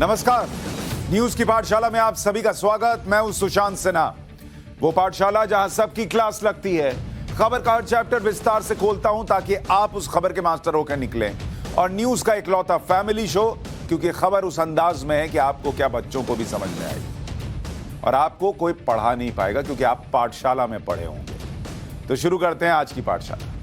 नमस्कार, न्यूज की पाठशाला में आप सभी का स्वागत। मैं हूं सुशांत सिन्हा। वो पाठशाला जहां सबकी क्लास लगती है। खबर का हर चैप्टर विस्तार से खोलता हूं ताकि आप उस खबर के मास्टर होकर निकलें। और न्यूज का इकलौता फैमिली शो, क्योंकि खबर उस अंदाज में है कि आपको क्या बच्चों को भी समझ में आएगी और आपको कोई पढ़ा नहीं पाएगा, क्योंकि आप पाठशाला में पढ़े होंगे। तो शुरू करते हैं आज की पाठशाला।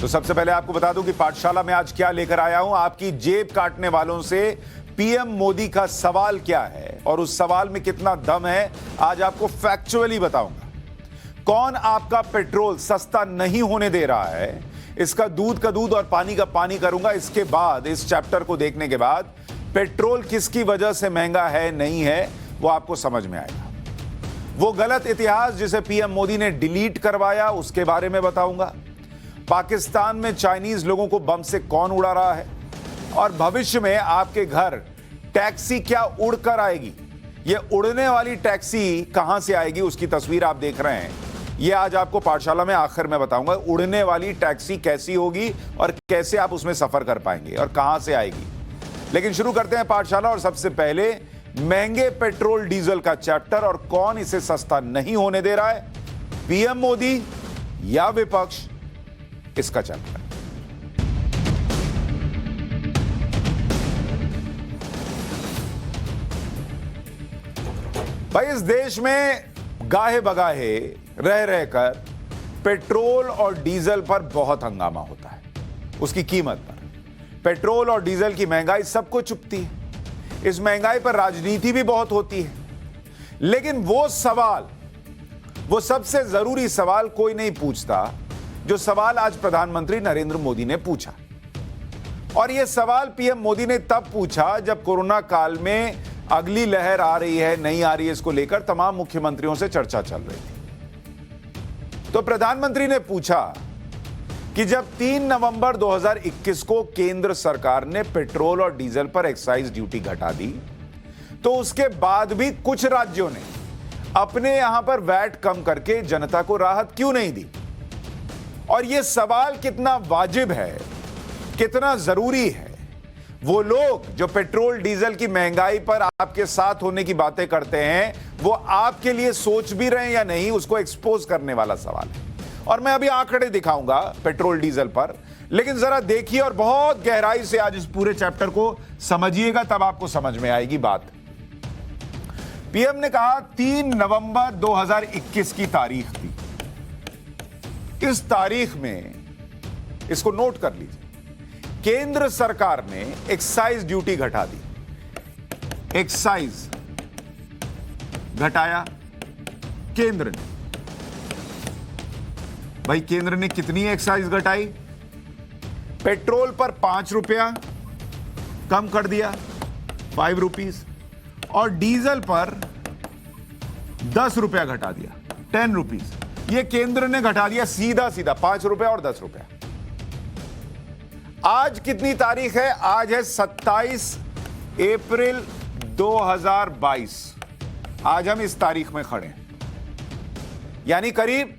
तो सबसे पहले आपको बता दूं कि पाठशाला में आज क्या लेकर आया हूं। आपकी जेब काटने वालों से पीएम मोदी का सवाल क्या है और उस सवाल में कितना दम है, आज आपको फैक्चुअली बताऊंगा। कौन आपका पेट्रोल सस्ता नहीं होने दे रहा है, इसका दूध का दूध और पानी का पानी करूंगा। इसके बाद, इस चैप्टर को देखने के बाद, पेट्रोल किसकी वजह से महंगा है नहीं है वो आपको समझ में आएगा। वो गलत इतिहास जिसे पीएम मोदी ने डिलीट करवाया, उसके बारे में बताऊंगा। पाकिस्तान में चाइनीज लोगों को बम से कौन उड़ा रहा है और भविष्य में आपके घर टैक्सी क्या उड़कर आएगी, ये उड़ने वाली टैक्सी कहां से आएगी, उसकी तस्वीर आप देख रहे हैं। ये आज आपको पाठशाला में आखिर में बताऊंगा। उड़ने वाली टैक्सी कैसी होगी और कैसे आप उसमें सफर कर पाएंगे और कहां से आएगी। लेकिन शुरू करते हैं पाठशाला, और सबसे पहले महंगे पेट्रोल डीजल का चैप्टर और कौन इसे सस्ता नहीं होने दे रहा है, पीएम मोदी या विपक्ष, इसका चैप्टर। भाई, इस देश में गाहे बगाहे रह रहकर पेट्रोल और डीजल पर बहुत हंगामा होता है। उसकी कीमत पर, पेट्रोल और डीजल की महंगाई सबको चुभती है। इस महंगाई पर राजनीति भी बहुत होती है। लेकिन वो सवाल, वो सबसे जरूरी सवाल कोई नहीं पूछता जो सवाल आज प्रधानमंत्री नरेंद्र मोदी ने पूछा। और यह सवाल पीएम मोदी ने तब पूछा जब कोरोना काल में अगली लहर आ रही है नहीं आ रही है, इसको लेकर तमाम मुख्यमंत्रियों से चर्चा चल रही थी। तो प्रधानमंत्री ने पूछा कि जब 3 नवंबर 2021 को केंद्र सरकार ने पेट्रोल और डीजल पर एक्साइज ड्यूटी घटा दी, तो उसके बाद भी कुछ राज्यों ने अपने यहां पर वैट कम करके जनता को राहत क्यों नहीं दी। और यह सवाल कितना वाजिब है, कितना जरूरी है। वो लोग जो पेट्रोल डीजल की महंगाई पर आपके साथ होने की बातें करते हैं, वो आपके लिए सोच भी रहे हैं या नहीं, उसको एक्सपोज करने वाला सवाल है। और मैं अभी आंकड़े दिखाऊंगा पेट्रोल डीजल पर, लेकिन जरा देखिए और बहुत गहराई से आज इस पूरे चैप्टर को समझिएगा, तब आपको समझ में आएगी बात। पीएम ने कहा 3 नवंबर 2021 की तारीख थी। इस तारीख में, इसको नोट कर लीजिए, केंद्र सरकार ने एक्साइज ड्यूटी घटा दी। एक्साइज घटाया केंद्र ने। भाई, केंद्र ने कितनी एक्साइज घटाई? पेट्रोल पर 5 रुपया कम कर दिया, 5 रुपीज, और डीजल पर 10 रुपया घटा दिया, 10 रुपीज। ये केंद्र ने घटा दिया सीधा सीधा, 5 रुपया और 10 रुपया। आज कितनी तारीख है? आज है 27 अप्रैल 2022। आज हम इस तारीख में खड़े हैं, यानी करीब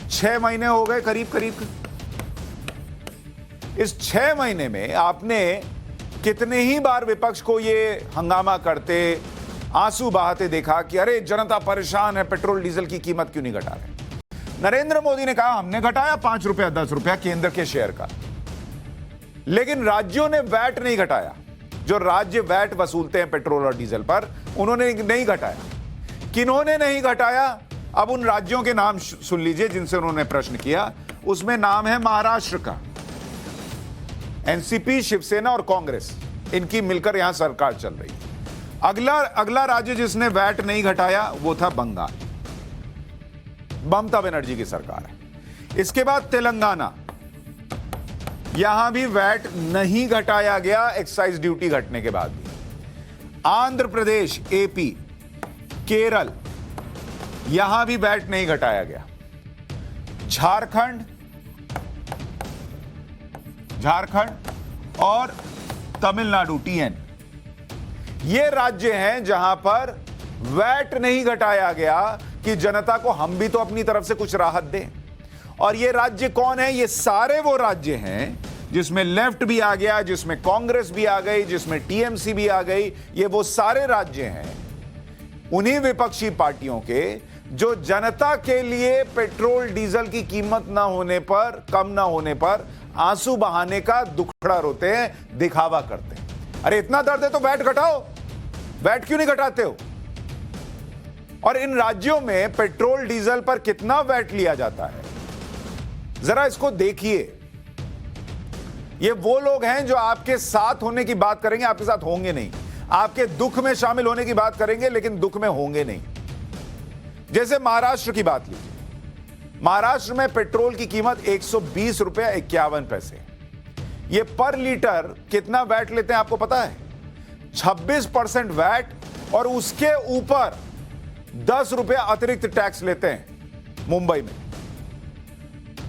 6 महीने हो गए, करीब करीब। इस 6 महीने में आपने कितने ही बार विपक्ष को ये हंगामा करते, आंसू बहाते देखा कि अरे जनता परेशान है, पेट्रोल डीजल की कीमत क्यों नहीं घटा रहे। नरेंद्र मोदी ने कहा हमने घटाया 5 रुपया 10 रुपया केंद्र के शेयर का, लेकिन राज्यों ने वैट नहीं घटाया। जो राज्य वैट वसूलते हैं पेट्रोल और डीजल पर, उन्होंने नहीं घटाया। किन्होंने नहीं घटाया? अब उन राज्यों के नाम सुन लीजिए जिनसे उन्होंने प्रश्न किया। उसमें नाम है महाराष्ट्र का। एनसीपी, शिवसेना और कांग्रेस, इनकी मिलकर यहां सरकार चल रही है। अगला राज्य जिसने वैट नहीं घटाया वो था बंगाल। ममता बनर्जी की सरकार है। इसके बाद तेलंगाना, यहां भी वैट नहीं घटाया गया एक्साइज ड्यूटी घटने के बाद भी। आंध्र प्रदेश, एपी, केरल, यहां भी वैट नहीं घटाया गया। झारखंड और तमिलनाडु, टीएन, ये राज्य हैं जहां पर वैट नहीं घटाया गया कि जनता को हम भी तो अपनी तरफ से कुछ राहत दें। और ये राज्य कौन है? ये सारे वो राज्य हैं जिसमें लेफ्ट भी आ गया, जिसमें कांग्रेस भी आ गई, जिसमें टीएमसी भी आ गई। ये वो सारे राज्य हैं उन्हीं विपक्षी पार्टियों के जो जनता के लिए पेट्रोल डीजल की कीमत ना होने पर, कम ना होने पर आंसू बहाने का दुखड़ा रोते हैं, दिखावा करते हैं। अरे इतना दर्द है तो वैट घटाओ, वैट क्यों नहीं घटाते हो? और इन राज्यों में पेट्रोल डीजल पर कितना वैट लिया जाता है, जरा इसको देखिए। ये वो लोग हैं जो आपके साथ होने की बात करेंगे, आपके साथ होंगे नहीं। आपके दुख में शामिल होने की बात करेंगे, लेकिन दुख में होंगे नहीं। जैसे महाराष्ट्र की बात लीजिए। महाराष्ट्र में पेट्रोल की कीमत 120 रुपये 51 पैसे। ये पर लीटर कितना वैट लेते हैं आपको पता है? 26% वैट, और उसके ऊपर 10 रुपये अतिरिक्त टैक्स लेते हैं। मुंबई में,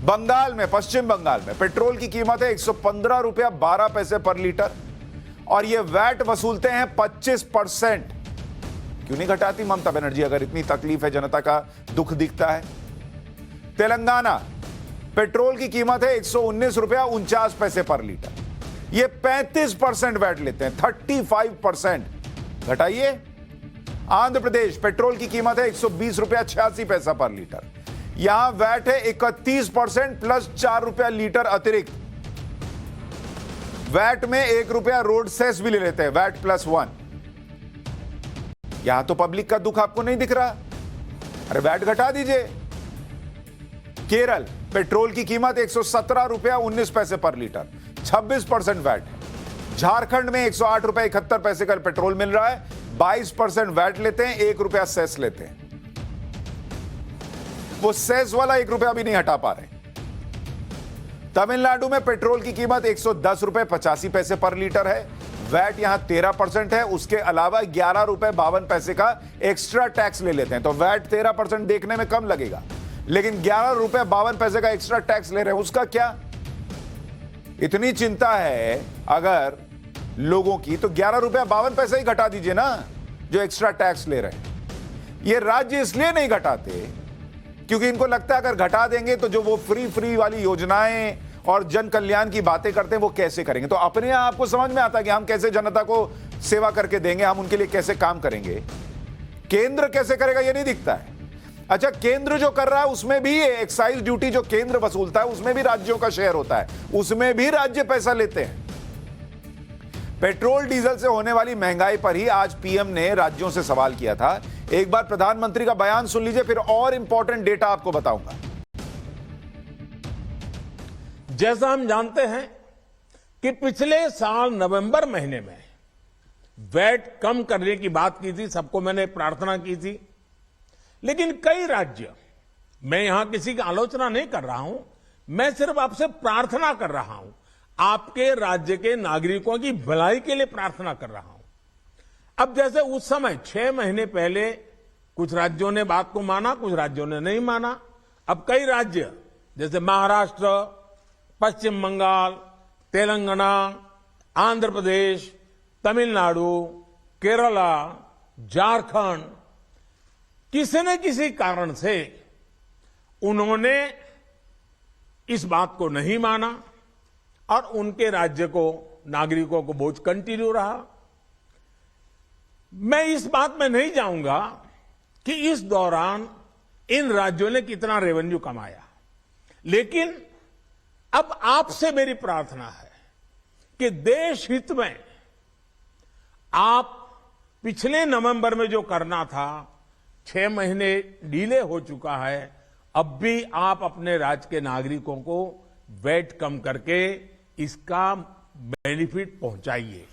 बंगाल में, पश्चिम बंगाल में पेट्रोल की कीमत है 115 रुपया 12 पैसे पर लीटर, और ये वैट वसूलते हैं 25%। क्यों नहीं घटाती ममता बनर्जी अगर इतनी तकलीफ है, जनता का दुख दिखता है? तेलंगाना, पेट्रोल की कीमत है 119 रुपया 49 पैसे पर लीटर, ये 35% वैट लेते हैं, 35%। घटाइए। आंध्र प्रदेश, पेट्रोल की कीमत है 120 रुपया 86 पैसा पर लीटर, यहां वैट है 31% प्लस 4 रुपया लीटर अतिरिक्त। वैट में 1 रुपया रोड सेस भी ले लेते हैं, वैट +1। यहां तो पब्लिक का दुख आपको नहीं दिख रहा। अरे वैट घटा दीजिए। केरल, पेट्रोल की कीमत 117 रुपया 19 पैसे पर लीटर, 26% वैट है। झारखंड में 108 रुपया 71 पैसे का पेट्रोल मिल रहा है, 22% वैट लेते हैं, 1 रुपया सेस लेते हैं। वो सेस वाला 1 रुपया भी नहीं हटा पा रहे। तमिलनाडु में पेट्रोल की कीमत 110 रुपए 85 पैसे पर लीटर है, वैट यहां 13% है, उसके अलावा 11 रुपए 52 पैसे का एक्स्ट्रा टैक्स ले लेते हैं। तो वैट 13% देखने में कम लगेगा, लेकिन 11 रुपए 52 पैसे का एक्स्ट्रा टैक्स ले रहे हैं, उसका क्या? इतनी चिंता है अगर लोगों की, तो 11 रुपया 52 पैसे ही घटा दीजिए ना, जो एक्स्ट्रा टैक्स ले रहे हैं। ये राज्य इसलिए नहीं घटाते क्योंकि इनको लगता है अगर घटा देंगे तो जो वो फ्री वाली योजनाएं और जन कल्याण की बातें करते हैं वो कैसे करेंगे। तो अपने आप को समझ में आता है कि हम कैसे जनता को सेवा करके देंगे, हम उनके लिए कैसे काम करेंगे। केंद्र कैसे करेगा ये नहीं दिखता है। अच्छा, केंद्र जो कर रहा है उसमें भी एक्साइज ड्यूटी जो केंद्र वसूलता है उसमें भी राज्यों का शेयर होता है, उसमें भी राज्य पैसा लेते हैं। पेट्रोल डीजल से होने वाली महंगाई पर ही आज पीएम ने राज्यों से सवाल किया था। एक बार प्रधानमंत्री का बयान सुन लीजिए, फिर और इंपॉर्टेंट डेटा आपको बताऊंगा। जैसा हम जानते हैं कि पिछले साल नवंबर महीने में वैट कम करने की बात की थी, सबको मैंने प्रार्थना की थी, लेकिन कई राज्य, मैं यहां किसी की आलोचना नहीं कर रहा हूं, मैं सिर्फ आपसे प्रार्थना कर रहा हूं, आपके राज्य के नागरिकों की भलाई के लिए प्रार्थना कर रहा हूं। अब जैसे उस समय 6 महीने पहले कुछ राज्यों ने बात को माना, कुछ राज्यों ने नहीं माना। अब कई राज्य जैसे महाराष्ट्र, पश्चिम बंगाल, तेलंगाना, आंध्र प्रदेश, तमिलनाडु, केरला, झारखंड, किसी न किसी कारण से उन्होंने इस बात को नहीं माना और उनके राज्य को, नागरिकों को बोझ कंटिन्यू रहा। मैं इस बात में नहीं जाऊंगा कि इस दौरान इन राज्यों ने कितना रेवेन्यू कमाया, लेकिन अब आपसे मेरी प्रार्थना है कि देश हित में आप पिछले नवंबर में जो करना था, 6 महीने डिले हो चुका है, अब भी आप अपने राज्य के नागरिकों को वैट कम करके इसका बेनिफिट पहुंचाइए।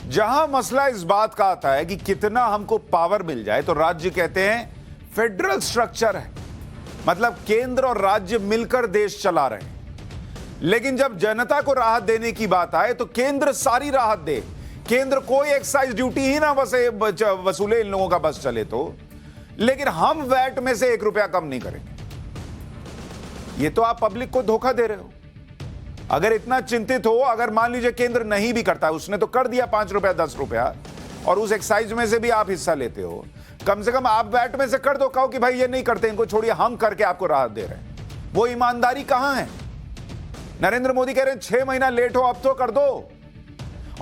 जहां मसला इस बात का आता है कि कितना हमको पावर मिल जाए, तो राज्य कहते हैं फेडरल स्ट्रक्चर है, मतलब केंद्र और राज्य मिलकर देश चला रहे हैं। लेकिन जब जनता को राहत देने की बात आए तो केंद्र सारी राहत दे, केंद्र कोई एक्साइज ड्यूटी ही ना वसूले, इन लोगों का बस चले तो, लेकिन हम वैट में से 1 रुपया कम नहीं करेंगे। ये तो आप पब्लिक को धोखा दे रहे हो। अगर इतना चिंतित हो, अगर मान लीजिए केंद्र नहीं भी करता, उसने तो कर दिया 5 रुपया 10 रुपया, और उस एक्साइज में से भी आप हिस्सा लेते हो, कम से कम आप वैट में से कर दो, कहो कि भाई ये नहीं करते, इनको छोड़िए, हम करके आपको राहत दे रहे हैं। वो ईमानदारी कहां है? नरेंद्र मोदी कह रहे हैं 6 महीना लेट हो, अब तो कर दो।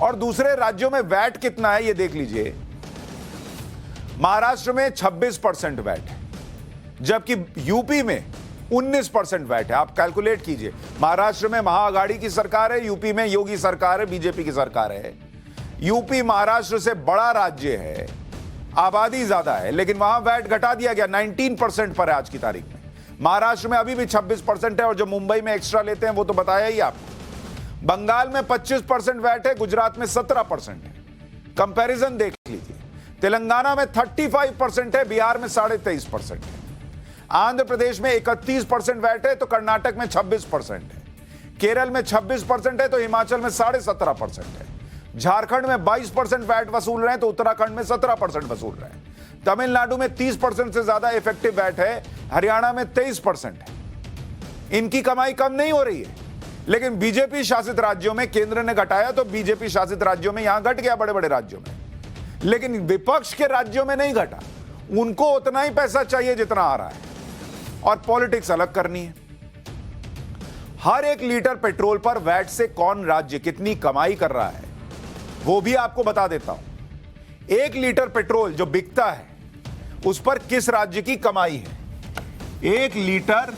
और दूसरे राज्यों में वैट कितना है ये देख लीजिए। महाराष्ट्र में 26% वैट है, जबकि यूपी में 19% वैट है। आप कैलकुलेट कीजिए, महाराष्ट्र में महाअघाड़ी की सरकार है, यूपी में योगी सरकार है, बीजेपी की सरकार है। यूपी महाराष्ट्र से बड़ा राज्य है, आबादी ज्यादा है, लेकिन वहां वैट घटा दिया गया, 19% पर है आज की तारीख में। महाराष्ट्र में अभी भी 26% है, और जो मुंबई में एक्स्ट्रा लेते हैं वो तो बताया ही आपको। बंगाल में 25% वैट है, गुजरात में 17% है। कंपैरिजन देख लीजिए। तेलंगाना में 35% है, बिहार में 23.5% है। आंध्र प्रदेश में 31% वैट है, तो कर्नाटक में 26% है। केरल में 26% है, तो हिमाचल में 17.5% है। झारखंड में 22% वैट वसूल रहे हैं, तो उत्तराखंड में 17% वसूल रहे हैं। तमिलनाडु में 30% से ज्यादा इफेक्टिव वैट है, हरियाणा में 23% है। इनकी कमाई कम नहीं हो रही है, लेकिन बीजेपी शासित राज्यों में केंद्र ने घटाया, तो बीजेपी शासित राज्यों में यहां घट गया, बड़े बड़े राज्यों में। लेकिन विपक्ष के राज्यों में नहीं घटा, उनको उतना ही पैसा चाहिए जितना आ रहा है, और पॉलिटिक्स अलग करनी है। हर 1 लीटर पेट्रोल पर वैट से कौन राज्य कितनी कमाई कर रहा है वो भी आपको बता देता हूं। 1 लीटर पेट्रोल जो बिकता है उस पर किस राज्य की कमाई है। 1 लीटर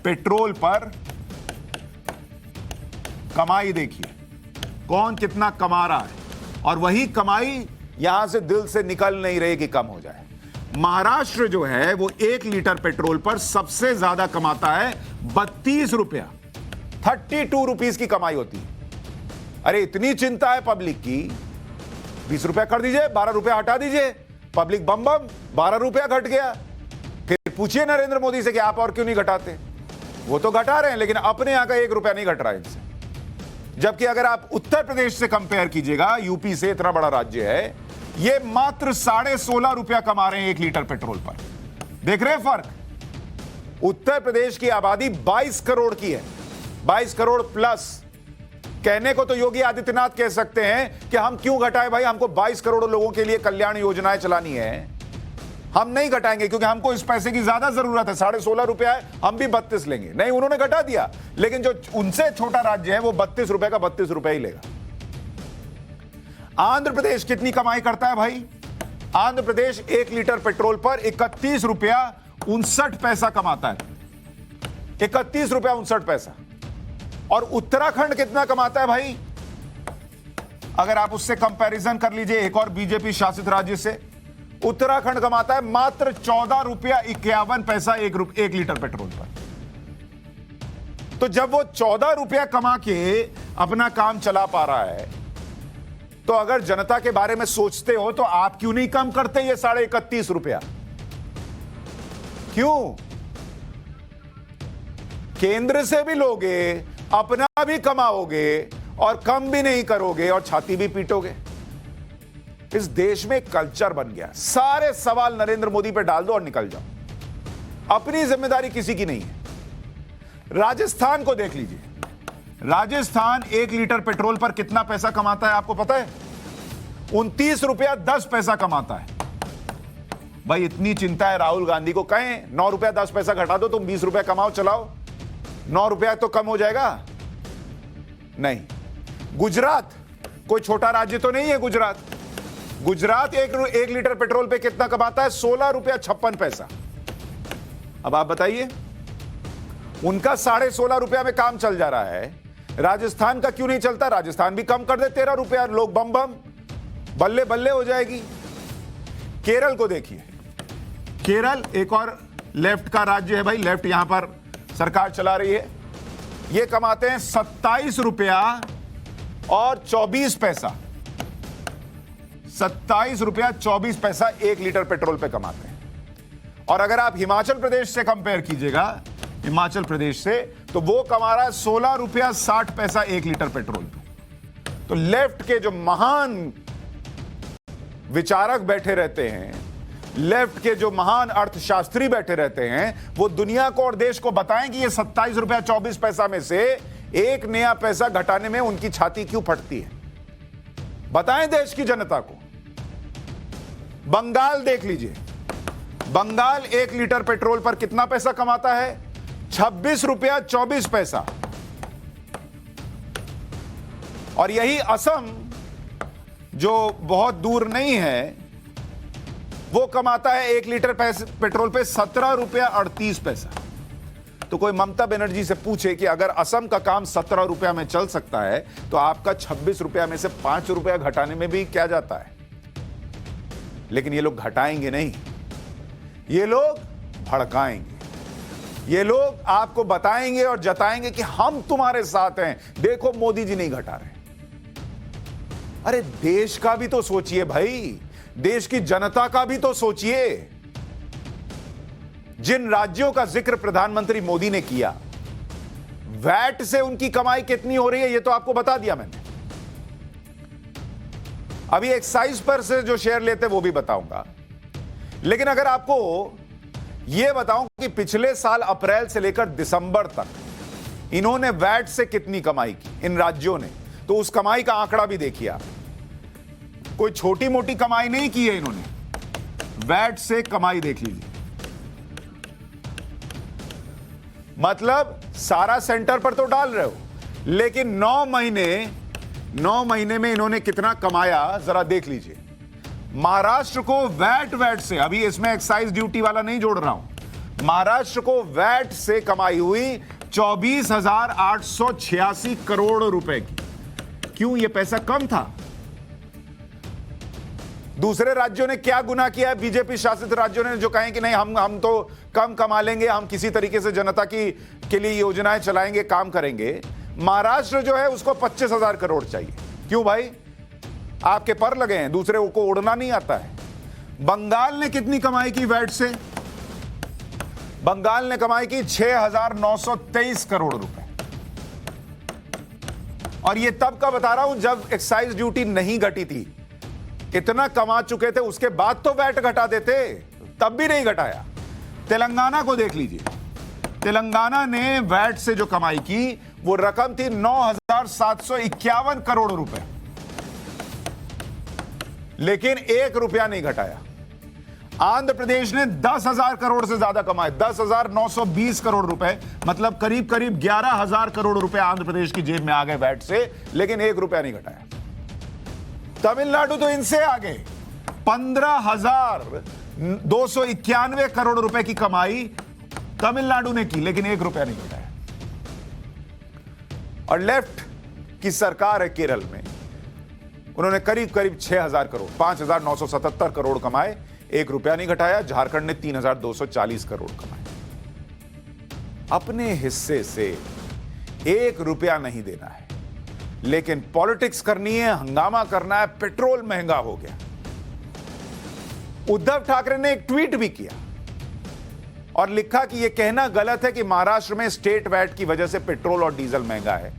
पेट्रोल पर कमाई देखिए, कौन कितना कमा रहा है, और वही कमाई यहां से दिल से निकल नहीं रही कि कम हो जाए। महाराष्ट्र जो है वो 1 लीटर पेट्रोल पर सबसे ज्यादा कमाता है, 32 रुपया, 32 रुपीज की कमाई होती है। अरे इतनी चिंता है पब्लिक की, 20 रुपया कर दीजिए, 12 रुपया हटा दीजिए, पब्लिक बम बम, 12 रुपया घट गया। फिर पूछिए नरेंद्र मोदी से कि आप और क्यों नहीं घटाते। वो तो घटा रहे हैं, लेकिन अपने यहां का 1 रुपया नहीं घट रहा है इनसे। जबकि अगर आप उत्तर प्रदेश से कंपेयर कीजिएगा, यूपी से, इतना बड़ा राज्य है, ये मात्र 16.5 रुपया कमा रहे हैं 1 लीटर पेट्रोल पर। देख रहे हैं फर्क? उत्तर प्रदेश की आबादी 22 करोड़ की है, 22 करोड़ प्लस। कहने को तो योगी आदित्यनाथ कह सकते हैं कि हम क्यों घटाएं भाई, हमको 22 करोड़ लोगों के लिए कल्याण योजनाएं चलानी है, हम नहीं घटाएंगे क्योंकि हमको इस पैसे की ज्यादा जरूरत है। 16.5 रुपया है, हम भी 32 लेंगे। नहीं, उन्होंने घटा दिया, लेकिन जो उनसे छोटा राज्य है वो 32 रुपए का 32 रुपए ही लेगा। आंध्र प्रदेश कितनी कमाई करता है भाई? आंध्र प्रदेश 1 लीटर पेट्रोल पर 31 रुपया 59 पैसा कमाता है, 31 रुपया 59 पैसा। और उत्तराखंड कितना कमाता है भाई? अगर आप उससे कंपैरिजन कर लीजिए एक और बीजेपी शासित राज्य से, उत्तराखंड कमाता है मात्र 14 रुपया 51 पैसा 1 लीटर पेट्रोल पर। तो जब वो 14 रुपया कमा के अपना काम चला पा रहा है, तो अगर जनता के बारे में सोचते हो तो आप क्यों नहीं कम करते ये 31.5 रुपया? क्यों? केंद्र से भी लोगे, अपना भी कमाओगे, और कम भी नहीं करोगे, और छाती भी पीटोगे। इस देश में कल्चर बन गया, सारे सवाल नरेंद्र मोदी पे डाल दो और निकल जाओ। अपनी जिम्मेदारी किसी की नहीं है। राजस्थान को देख लीजिए, राजस्थान 1 लीटर पेट्रोल पर कितना पैसा कमाता है आपको पता है? 29 रुपया 10 पैसा कमाता है। भाई इतनी चिंता है राहुल गांधी को, कहें 9 रुपया 10 पैसा घटा दो, तुम 20 रुपया कमाओ, चलाओ, 9 रुपया तो कम हो जाएगा। नहीं। गुजरात कोई छोटा राज्य तो नहीं है। गुजरात 1 लीटर पेट्रोल पे कितना कमाता है? 16 रुपया 56 पैसा। अब आप बताइए, उनका 16.5 रुपया में काम चल जा रहा है, राजस्थान का क्यों नहीं चलता? राजस्थान भी कम कर दे, 13 रुपया, लोग बम बम, बल्ले बल्ले हो जाएगी। केरल को देखिए, केरल एक और लेफ्ट का राज्य है भाई, लेफ्ट यहां पर सरकार चला रही है। ये कमाते हैं 27 रुपया और 24 पैसा, 27 रुपया 24 पैसा 1 लीटर पेट्रोल पे कमाते हैं। और अगर आप हिमाचल प्रदेश से कंपेयर कीजिएगा, हिमाचल प्रदेश से, तो वो कमा रहा है 16 रुपया 60 पैसा 1 लीटर पेट्रोल पे। तो लेफ्ट के जो महान विचारक बैठे रहते हैं, लेफ्ट के जो महान अर्थशास्त्री बैठे रहते हैं, वो दुनिया को और देश को बताएं कि ये 27 रुपया 24 पैसा में से 1 नया पैसा घटाने में उनकी छाती क्यों फटती है। बताएं देश की जनता को, बंगाल देख लीजिए, बंगाल 1 लीटर पेट्रोल पर कितना पैसा कमाता है? 26 रुपया 24 पैसा। और यही असम, जो बहुत दूर नहीं है, वो कमाता है 1 लीटर पेट्रोल पे 17 रुपया 38 पैसा। तो कोई ममता बनर्जी से पूछे कि अगर असम का काम 17 रुपया में चल सकता है तो आपका 26 रुपया में से 5 रुपया घटाने में भी क्या जाता है? लेकिन ये लोग घटाएंगे नहीं, ये लोग भड़काएंगे, ये लोग आपको बताएंगे और जताएंगे कि हम तुम्हारे साथ हैं, देखो मोदी जी नहीं घटा रहे। अरे देश का भी तो सोचिए भाई, देश की जनता का भी तो सोचिए। जिन राज्यों का जिक्र प्रधानमंत्री मोदी ने किया, वैट से उनकी कमाई कितनी हो रही है ये तो आपको बता दिया मैंने। अभी एक्साइज पर से जो शेयर लेते वो भी बताऊंगा। लेकिन अगर आपको यह बताऊं कि पिछले साल अप्रैल से लेकर दिसंबर तक इन्होंने वैट से कितनी कमाई की इन राज्यों ने, तो उस कमाई का आंकड़ा भी देखिए आप। कोई छोटी मोटी कमाई नहीं की है इन्होंने, वैट से कमाई देख लीजिए। मतलब सारा सेंटर पर तो डाल रहे हो, लेकिन 9 महीने में इन्होंने कितना कमाया जरा देख लीजिए। महाराष्ट्र को वैट से, अभी इसमें एक्साइज ड्यूटी वाला नहीं जोड़ रहा हूं, महाराष्ट्र को वैट से कमाई हुई 24,886 करोड़ रुपए की। क्यों? यह पैसा कम था। दूसरे राज्यों ने क्या गुनाह किया है? बीजेपी शासित राज्यों ने जो कहें कि नहीं हम तो कम कमा लेंगे, हम किसी तरीके से जनता के लिए योजनाएं चलाएंगे, काम करेंगे। महाराष्ट्र जो है उसको 25,000 करोड़ चाहिए। क्यों भाई? आपके पर लगे हैं, दूसरे को उड़ना नहीं आता है। बंगाल ने कितनी कमाई की वैट से? बंगाल ने कमाई की 6,923 करोड़ रुपए। और ये तब का बता रहा हूं जब एक्साइज ड्यूटी नहीं घटी थी। इतना कमा चुके थे, उसके बाद तो वैट घटा देते, तब भी नहीं घटाया। तेलंगाना को देख लीजिए, तेलंगाना ने वैट से जो कमाई की वो रकम थी 9,751 करोड़ रुपए, लेकिन 1 रुपया नहीं घटाया। आंध्र प्रदेश ने 10,000 करोड़ से ज्यादा कमाए, 10,920 करोड़ रुपए, मतलब करीब करीब 11,000 करोड़ रुपए आंध्र प्रदेश की जेब में आ गए वैट से, लेकिन 1 रुपया नहीं घटाया। तमिलनाडु तो इनसे आगे 15,291 करोड़ रुपए की कमाई तमिलनाडु ने की, लेकिन 1 रुपया नहीं घटाया। और लेफ्ट की सरकार है केरल में, उन्होंने करीब करीब 6,000 करोड़, 5,977 करोड़ कमाए, 1 रुपया नहीं घटाया। झारखंड ने 3,240 करोड़ कमाए। अपने हिस्से से 1 रुपया नहीं देना है, लेकिन पॉलिटिक्स करनी है, हंगामा करना है। पेट्रोल महंगा हो गया। उद्धव ठाकरे ने एक ट्वीट भी किया और लिखा कि यह कहना गलत है कि महाराष्ट्र में स्टेट वैट की वजह से पेट्रोल और डीजल महंगा है।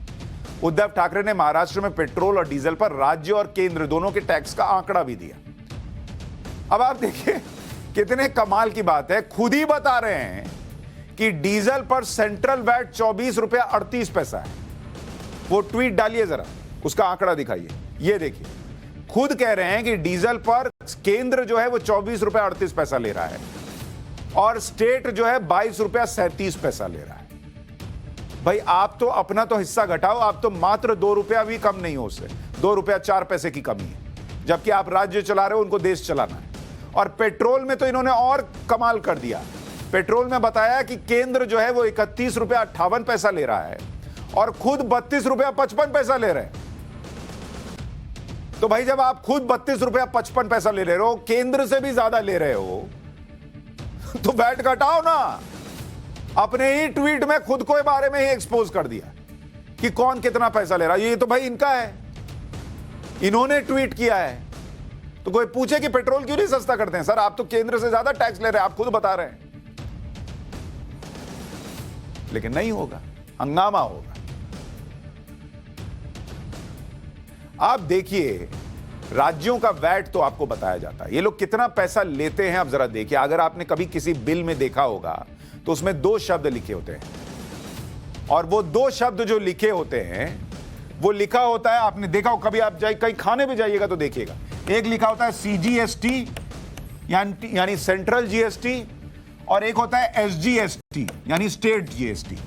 उद्धव ठाकरे ने महाराष्ट्र में पेट्रोल और डीजल पर राज्य और केंद्र दोनों के टैक्स का आंकड़ा भी दिया। अब आप देखिए कितने कमाल की बात है, खुद ही बता रहे हैं कि डीजल पर सेंट्रल वैट 24 रुपया 38 पैसा है। वो ट्वीट डालिए जरा, उसका आंकड़ा दिखाइए। ये देखिए, खुद कह रहे हैं कि डीजल पर केंद्र जो है वो 24 रुपया 38 पैसा ले रहा है और स्टेट जो है 22 रुपया 37 पैसा ले रहा है। भाई आप तो अपना तो हिस्सा घटाओ, आप तो मात्र 2 रुपया भी कम नहीं हो उससे, 2 रुपया 4 पैसे की कमी है, जबकि आप राज्य चला रहे हो, उनको देश चलाना है। और पेट्रोल में तो इन्होंने और कमाल कर दिया। पेट्रोल में बताया कि केंद्र जो है वो 31 रुपया 58 पैसा ले रहा है और खुद 32 रुपया 55 पैसा ले रहे हैं। तो भाई जब आप खुद 32 रुपया 55 पैसा ले रहे हो, केंद्र से भी ज्यादा ले रहे हो, तो वैट घटाओ ना। अपने ही ट्वीट में खुद को बारे में ही एक्सपोज कर दिया कि कौन कितना पैसा ले रहा है। ये तो भाई इनका है, इन्होंने ट्वीट किया है। तो कोई पूछे कि पेट्रोल क्यों नहीं सस्ता करते हैं? सर आप तो केंद्र से ज्यादा टैक्स ले रहे हैं, आप खुद बता रहे हैं। लेकिन नहीं होगा, हंगामा होगा। आप देखिए, राज्यों का वैट तो आपको बताया जाता है, ये लोग कितना पैसा लेते हैं आप जरा देखिए। अगर आपने कभी किसी बिल में देखा होगा तो उसमें 2 शब्द लिखे होते हैं, और वो 2 शब्द जो लिखे होते हैं वो लिखा होता है, आपने देखा हो कभी, आप कहीं खाने भी जाइएगा तो देखिएगा, एक लिखा होता है CGST यानी सेंट्रल जीएसटी, और एक होता है एसजीएसटी यानी स्टेट जीएसटी।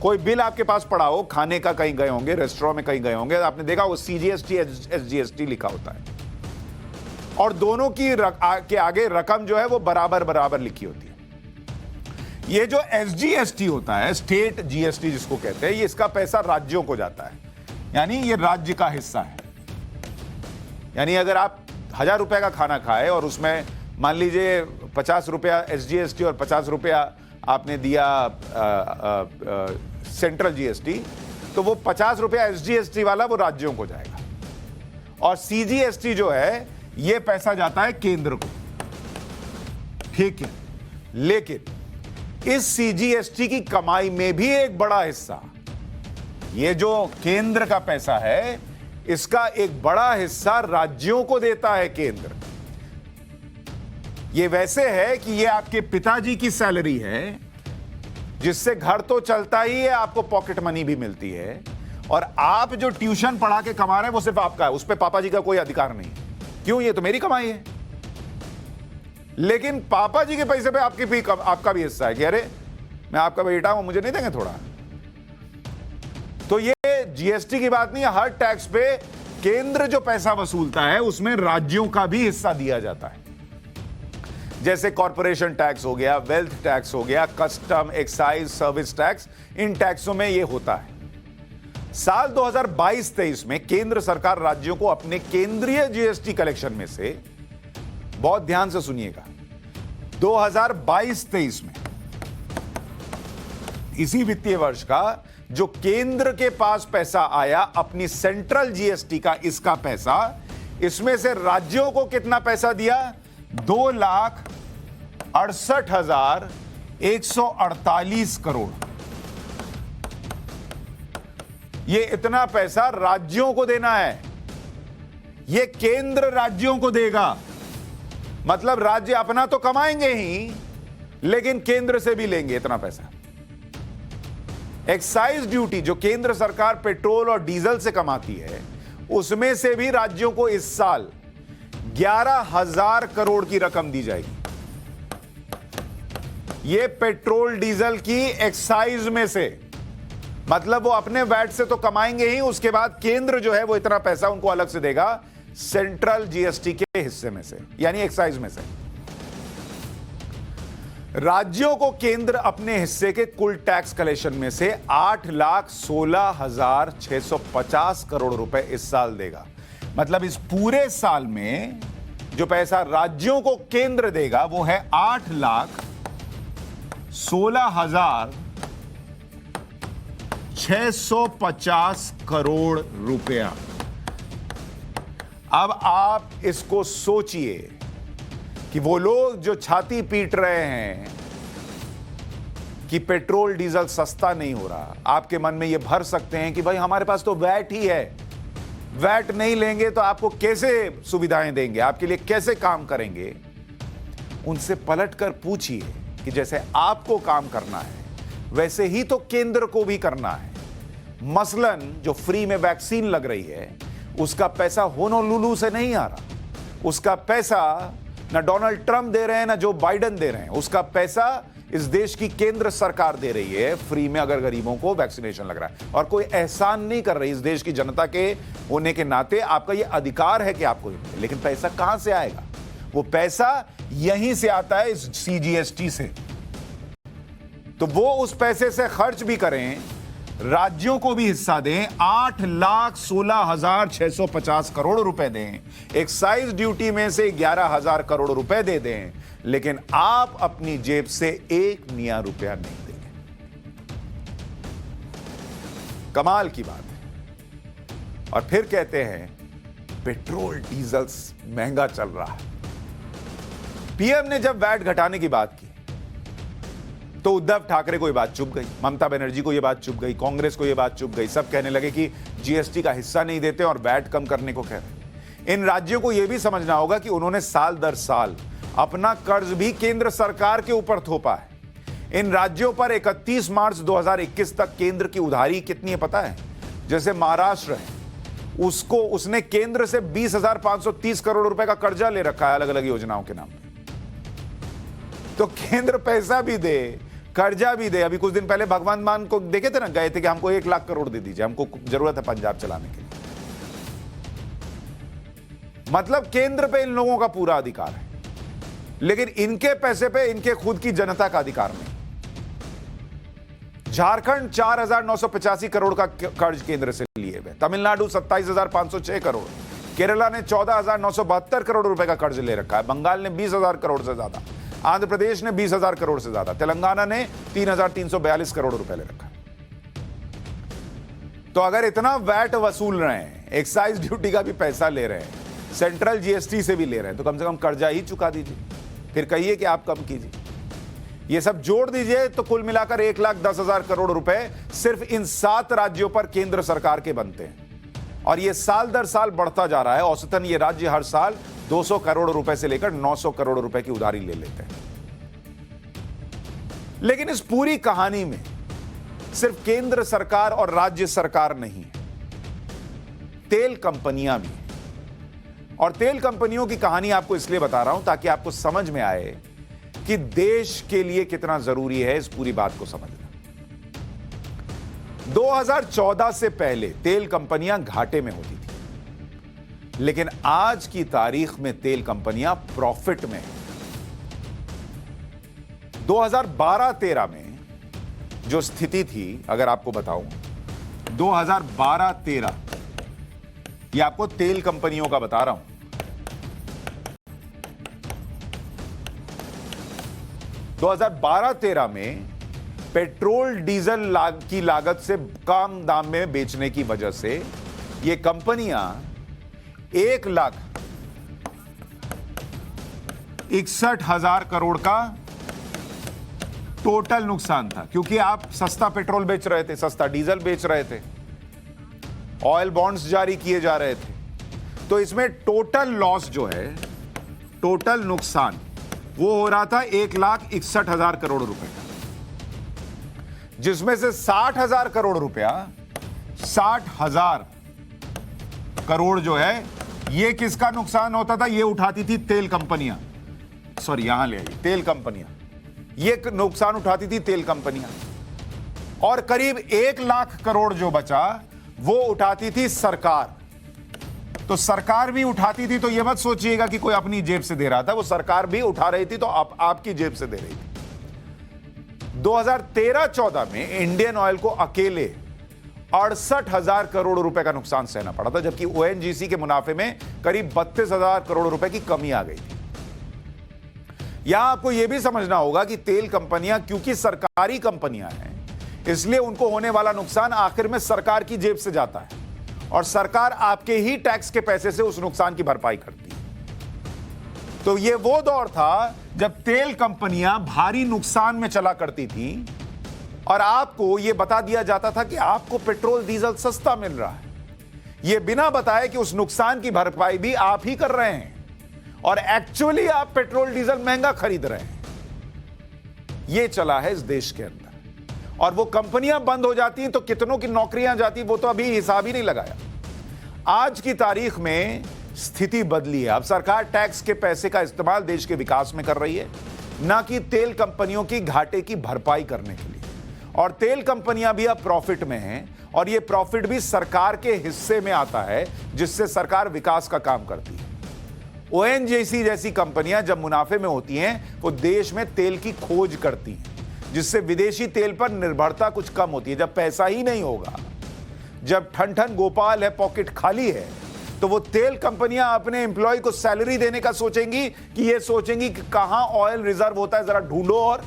कोई बिल आपके पास पड़ा हो, खाने का कहीं गए होंगे, रेस्टोरेंट में कहीं गए होंगे, आपने देखा वो सीजीएसटी एसजीएसटी लिखा होता है, और दोनों की के आगे रकम जो है वो बराबर बराबर लिखी होती है। ये जो एसजीएसटी होता है, स्टेट जीएसटी जिसको कहते हैं, ये इसका पैसा राज्यों को जाता है, यानी ये राज्य का हिस्सा है। यानी अगर आप 1000 रुपए का खाना खाए और उसमें मान लीजिए 50 रुपया एसजीएसटी और 50 रुपया आपने दिया सेंट्रल जीएसटी, तो वो 50 रुपया एसजीएसटी वाला वो राज्यों को जाएगा, और सीजीएसटी जो है ये पैसा जाता है केंद्र को। ठीक है, लेकिन इस सीजीएसटी की कमाई में भी एक बड़ा हिस्सा, ये जो केंद्र का पैसा है, इसका एक बड़ा हिस्सा राज्यों को देता है केंद्र। ये वैसे है कि ये आपके पिताजी की सैलरी है, जिससे घर तो चलता ही है, आपको पॉकेट मनी भी मिलती है, और आप जो ट्यूशन पढ़ा के कमा रहे हैं वो सिर्फ आपका है, उस पर पापा जी का कोई अधिकार नहीं। क्यों? ये तो मेरी कमाई है। लेकिन पापा जी के पैसे पे आपका भी हिस्सा है कि अरे मैं आपका बेटा हूं, मुझे नहीं देंगे थोड़ा? तो ये जीएसटी की बात नहीं है, हर टैक्स पे केंद्र जो पैसा वसूलता है उसमें राज्यों का भी हिस्सा दिया जाता है। जैसे कॉर्पोरेशन टैक्स हो गया, वेल्थ टैक्स हो गया, कस्टम, एक्साइज, सर्विस टैक्स, इन टैक्सों में यह होता है। साल 2022-23 में केंद्र सरकार राज्यों को अपने केंद्रीय जीएसटी कलेक्शन में से, बहुत ध्यान से सुनिएगा, 2022-23 में इसी वित्तीय वर्ष का जो केंद्र के पास पैसा आया अपनी सेंट्रल जीएसटी का, इसका पैसा, इसमें से राज्यों को कितना पैसा दिया? 2,68,148 करोड़। ये इतना पैसा राज्यों को देना है, ये केंद्र राज्यों को देगा। मतलब राज्य अपना तो कमाएंगे ही, लेकिन केंद्र से भी लेंगे इतना पैसा। एक्साइज ड्यूटी जो केंद्र सरकार पेट्रोल और डीजल से कमाती है, उसमें से भी राज्यों को इस साल 11,000 करोड़ की रकम दी जाएगी। ये पेट्रोल डीजल की एक्साइज में से, मतलब वो अपने वैट से तो कमाएंगे ही, उसके बाद केंद्र जो है वो इतना पैसा उनको अलग से देगा सेंट्रल जीएसटी के हिस्से में से, यानी एक्साइज में से। राज्यों को केंद्र अपने हिस्से के कुल टैक्स कलेक्शन में से 8,16,650 करोड़ रुपए इस साल देगा। मतलब इस पूरे साल में जो पैसा राज्यों को केंद्र देगा वो है 8,16,650 करोड़ रुपया। अब आप इसको सोचिए कि वो लोग जो छाती पीट रहे हैं कि पेट्रोल डीजल सस्ता नहीं हो रहा, आपके मन में ये भर सकते हैं कि भाई हमारे पास तो वैट ही है, वैट नहीं लेंगे तो आपको कैसे सुविधाएं देंगे, आपके लिए कैसे काम करेंगे। उनसे पलटकर पूछिए कि जैसे आपको काम करना है वैसे ही तो केंद्र को भी करना है। मसलन जो फ्री में वैक्सीन लग रही है, उसका पैसा होनोलुलु से नहीं आ रहा, उसका पैसा ना डोनाल्ड ट्रंप दे रहे हैं ना जो बाइडेन दे रहे हैं, उसका पैसा इस देश की केंद्र सरकार दे रही है फ्री में, अगर गरीबों को वैक्सीनेशन लग रहा है। और कोई एहसान नहीं कर रही, इस देश की जनता के होने के नाते आपका यह अधिकार है कि आपको, लेकिन पैसा कहां से आएगा? वो पैसा यहीं से आता है, इस सीजीएसटी से। तो वो उस पैसे से खर्च भी करें, राज्यों को भी हिस्सा दें, 8,16,650 करोड़ रुपए दें, एक्साइज ड्यूटी में से 11,000 करोड़ रुपए दे दें, लेकिन आप अपनी जेब से एक नया रुपया नहीं देंगे। कमाल की बात है। और फिर कहते हैं पेट्रोल डीजल महंगा चल रहा है। पीएम ने जब वैट घटाने की बात की तो उद्धव ठाकरे को यह बात चुभ गई, ममता बनर्जी को यह बात चुभ गई, कांग्रेस को यह बात चुभ गई। सब कहने लगे कि जीएसटी का हिस्सा नहीं देते और वैट कम करने को कह रहे। इन राज्यों को यह भी समझना होगा कि उन्होंने साल दर साल अपना कर्ज भी केंद्र सरकार के ऊपर थोपा है। इन राज्यों पर 31 मार्च 2021 तक केंद्र की उधारी कितनी है पता है? जैसे महाराष्ट्र है, उसने केंद्र से 20,530 करोड़ रुपए का कर्जा ले रखा है अलग अलग योजनाओं के नाम पे। तो केंद्र पैसा भी दे, कर्जा भी दे। अभी कुछ दिन पहले भगवंत मान को देखे थे ना, गए थे कि हमको 1 लाख करोड़ दे दीजिए, हमको जरूरत है पंजाब चलाने के लिए। मतलब केंद्र पे इन लोगों का पूरा अधिकार है, लेकिन इनके पैसे पे इनके खुद की जनता का अधिकार नहीं। झारखंड 4,985 करोड़ का कर्ज केंद्र से लिए हुए, तमिलनाडु 27,506 करोड़, केरला ने 14,972 करोड़ रुपए का कर्ज ले रखा है, बंगाल ने 20,000 करोड़ से ज्यादा, आंध्र प्रदेश ने 20,000 करोड़ से ज्यादा, तेलंगाना ने 3,342 करोड़ रुपए ले रखा है। तो अगर इतना वैट वसूल रहे हैं, एक्साइज ड्यूटी का भी पैसा ले रहे हैं, सेंट्रल जीएसटी से भी ले रहे हैं, तो कम से कम कर्जा ही चुका दीजिए, फिर कहिए कि आप कम कीजिए। ये सब जोड़ दीजिए तो कुल मिलाकर 1,10,000 करोड़ रुपए सिर्फ इन 7 राज्यों पर केंद्र सरकार के बनते हैं, और ये साल दर साल बढ़ता जा रहा है। औसतन ये राज्य हर साल 200 करोड़ रुपए से लेकर 900 करोड़ रुपए की उधारी ले लेते हैं। लेकिन इस पूरी कहानी में सिर्फ केंद्र सरकार और राज्य सरकार नहीं है, तेल कंपनियां भी हैं। और तेल कंपनियों की कहानी आपको इसलिए बता रहा हूं ताकि आपको समझ में आए कि देश के लिए कितना जरूरी है इस पूरी बात को समझना। 2014 से पहले तेल कंपनियां घाटे में होती थी, लेकिन आज की तारीख में तेल कंपनियां प्रॉफिट में हैं। 2012-13 में जो स्थिति थी, अगर आपको बताऊं, 2012-13, ये आपको तेल कंपनियों का बता रहा हूं। 2012-13 में पेट्रोल डीजल की लागत से कम दाम में बेचने की वजह से ये कंपनियां 1,61,000 करोड़ का टोटल नुकसान था, क्योंकि आप सस्ता पेट्रोल बेच रहे थे, सस्ता डीजल बेच रहे थे, ऑयल बॉन्ड्स जारी किए जा रहे थे। तो इसमें टोटल लॉस जो है, टोटल नुकसान, वो हो रहा था 1,61,000 करोड़ रुपए का, जिसमें से 60,000 करोड़ रुपया, 60,000 करोड़ जो है, ये किसका नुकसान होता था? ये उठाती थी तेल कंपनियां, सॉरी यहां ले आइए, तेल कंपनियां, ये नुकसान उठाती थी तेल कंपनियां। और करीब 1 लाख करोड़ जो बचा वो उठाती थी सरकार। तो सरकार भी उठाती थी, तो ये मत सोचिएगा कि कोई अपनी जेब से दे रहा था, वो सरकार भी उठा रही थी, तो आपकी जेब से दे रही थी। 2013-14 में इंडियन ऑयल को अकेले 68,000 करोड़ रुपए का नुकसान सहना पड़ा था, जबकि ओएनजीसी के मुनाफे में करीब 32,000 करोड़ रुपए की कमी आ गई थी। यहां आपको यह भी समझना होगा कि तेल कंपनियां क्योंकि सरकारी कंपनियां हैं, इसलिए उनको होने वाला नुकसान आखिर में सरकार की जेब से जाता है, और सरकार आपके ही टैक्स के पैसे से उस नुकसान की भरपाई करती है। तो यह वो दौर था जब तेल कंपनियां भारी नुकसान में चला करती थी, और आपको यह बता दिया जाता था कि आपको पेट्रोल डीजल सस्ता मिल रहा है, यह बिना बताए कि उस नुकसान की भरपाई भी आप ही कर रहे हैं, और एक्चुअली आप पेट्रोल डीजल महंगा खरीद रहे हैं। यह चला है इस देश के अंदर, और वो कंपनियां बंद हो जाती तो कितनों की नौकरियां जाती, वो तो अभी हिसाब ही नहीं लगाया। आज की तारीख में स्थिति बदली है। अब सरकार टैक्स के पैसे का इस्तेमाल देश के विकास में कर रही है, ना कि तेल कंपनियों की घाटे की भरपाई करने के लिए। और तेल कंपनियां भी अब प्रॉफिट में हैं, और ये प्रॉफिट भी सरकार के हिस्से में आता है, जिससे सरकार विकास का काम करती है। ओएनजीसी जैसी कंपनियां जब मुनाफे में होती हैं, वो देश में तेल की खोज करती हैं, जिससे विदेशी तेल पर निर्भरता कुछ कम होती है। जब पैसा ही नहीं होगा, जब ठन ठन गोपाल है, पॉकेट खाली है, तो वो तेल कंपनियां अपने एम्प्लॉय को सैलरी देने का सोचेंगी कि ये सोचेंगी कि कहां ऑयल रिजर्व होता है, जरा ढूंढो, और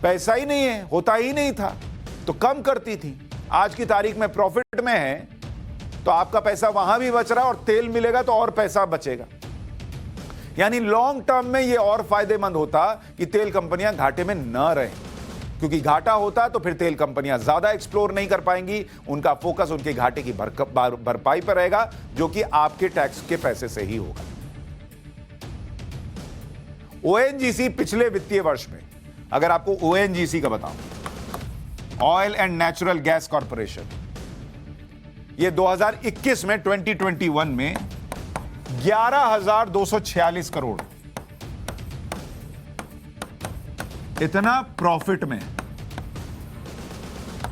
पैसा ही नहीं है, होता ही नहीं था, तो कम करती थी। आज की तारीख में प्रॉफिट में है, तो आपका पैसा वहां भी बच रहा है, और तेल मिलेगा तो और पैसा बचेगा। यानी लॉन्ग टर्म में यह और फायदेमंद होता कि तेल कंपनियां घाटे में न रहें, क्योंकि घाटा होता तो फिर तेल कंपनियां ज्यादा एक्सप्लोर नहीं कर पाएंगी, उनका फोकस उनके घाटे की भरपाई पर रहेगा, जो कि आपके टैक्स के पैसे से ही होगा। ओएनजीसी पिछले वित्तीय वर्ष में, अगर आपको ओएनजीसी का बताऊं, oil and natural gas corporation, ये 2021 में 2021 में 11,246 करोड़, इतना प्रॉफिट में।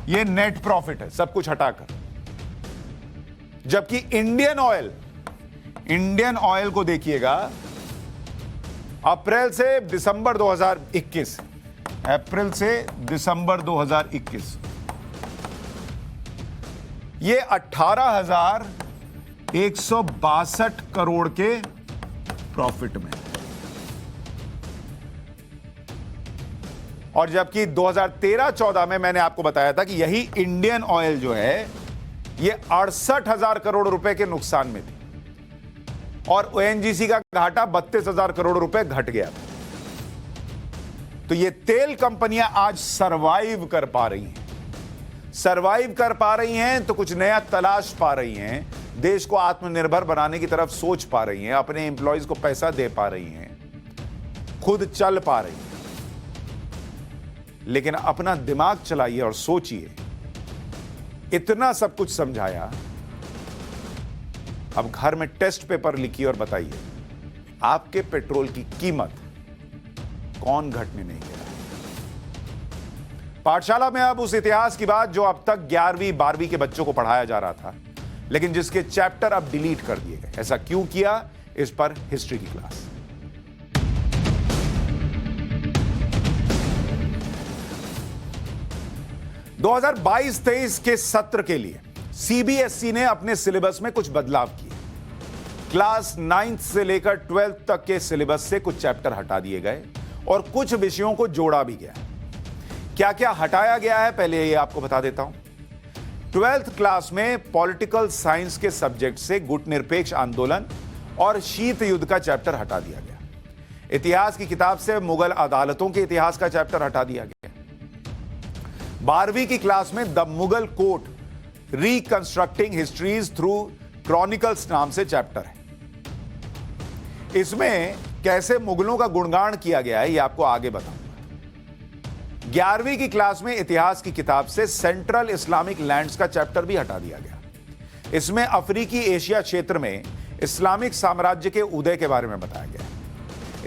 ये नेट प्रॉफिट है सब कुछ हटाकर। जबकि इंडियन ऑयल को देखिएगा, अप्रैल से दिसंबर 2021, अप्रैल से दिसंबर 2021 ये 18,162 करोड़ के प्रॉफिट में। और जबकि 2013-14 में मैंने आपको बताया था कि यही इंडियन ऑयल जो है ये 68,000 करोड़ रुपए के नुकसान में थी और ओएनजीसी का घाटा 32,000 करोड़ रुपए घट गया था। तो ये तेल कंपनियां आज सरवाइव कर पा रही हैं तो कुछ नया तलाश पा रही हैं, देश को आत्मनिर्भर बनाने की तरफ सोच पा रही हैं, अपने एम्प्लॉयज को पैसा दे पा रही हैं, खुद चल पा रही हैं। लेकिन अपना दिमाग चलाइए और सोचिए, इतना सब कुछ समझाया, अब घर में टेस्ट पेपर लिखिए और बताइए आपके पेट्रोल की कीमत कौन घटने नहीं दे रहा। पाठशाला में अब उस इतिहास की बात जो अब तक 11वीं 12वीं के बच्चों को पढ़ाया जा रहा था, लेकिन जिसके चैप्टर अब डिलीट कर दिए गए। ऐसा क्यों किया, इस पर हिस्ट्री की क्लास। दो 2022-23 के सत्र के लिए सीबीएसई ने अपने सिलेबस में कुछ बदलाव किए। क्लास 9th से लेकर 12th तक के सिलेबस से कुछ चैप्टर हटा दिए गए और कुछ विषयों को जोड़ा भी गया। क्या क्या हटाया गया है पहले ये आपको बता देता हूं। 12th क्लास में पॉलिटिकल साइंस के सब्जेक्ट से गुटनिरपेक्ष आंदोलन और शीत युद्ध का चैप्टर हटा दिया गया। इतिहास की किताब से मुगल अदालतों के इतिहास का चैप्टर हटा दिया गया। 12वीं की क्लास में the Mughal court reconstructing histories through chronicles नाम से चैप्टर है। इसमें कैसे मुगलों का गुणगान किया गया है ये आपको आगे बताऊंगा। 11वीं की क्लास में इतिहास की किताब से सेंट्रल इस्लामिक लैंड्स का चैप्टर भी हटा दिया गया। इसमें अफ्रीकी एशिया क्षेत्र में इस्लामिक साम्राज्य के उदय के बारे में बताया गया।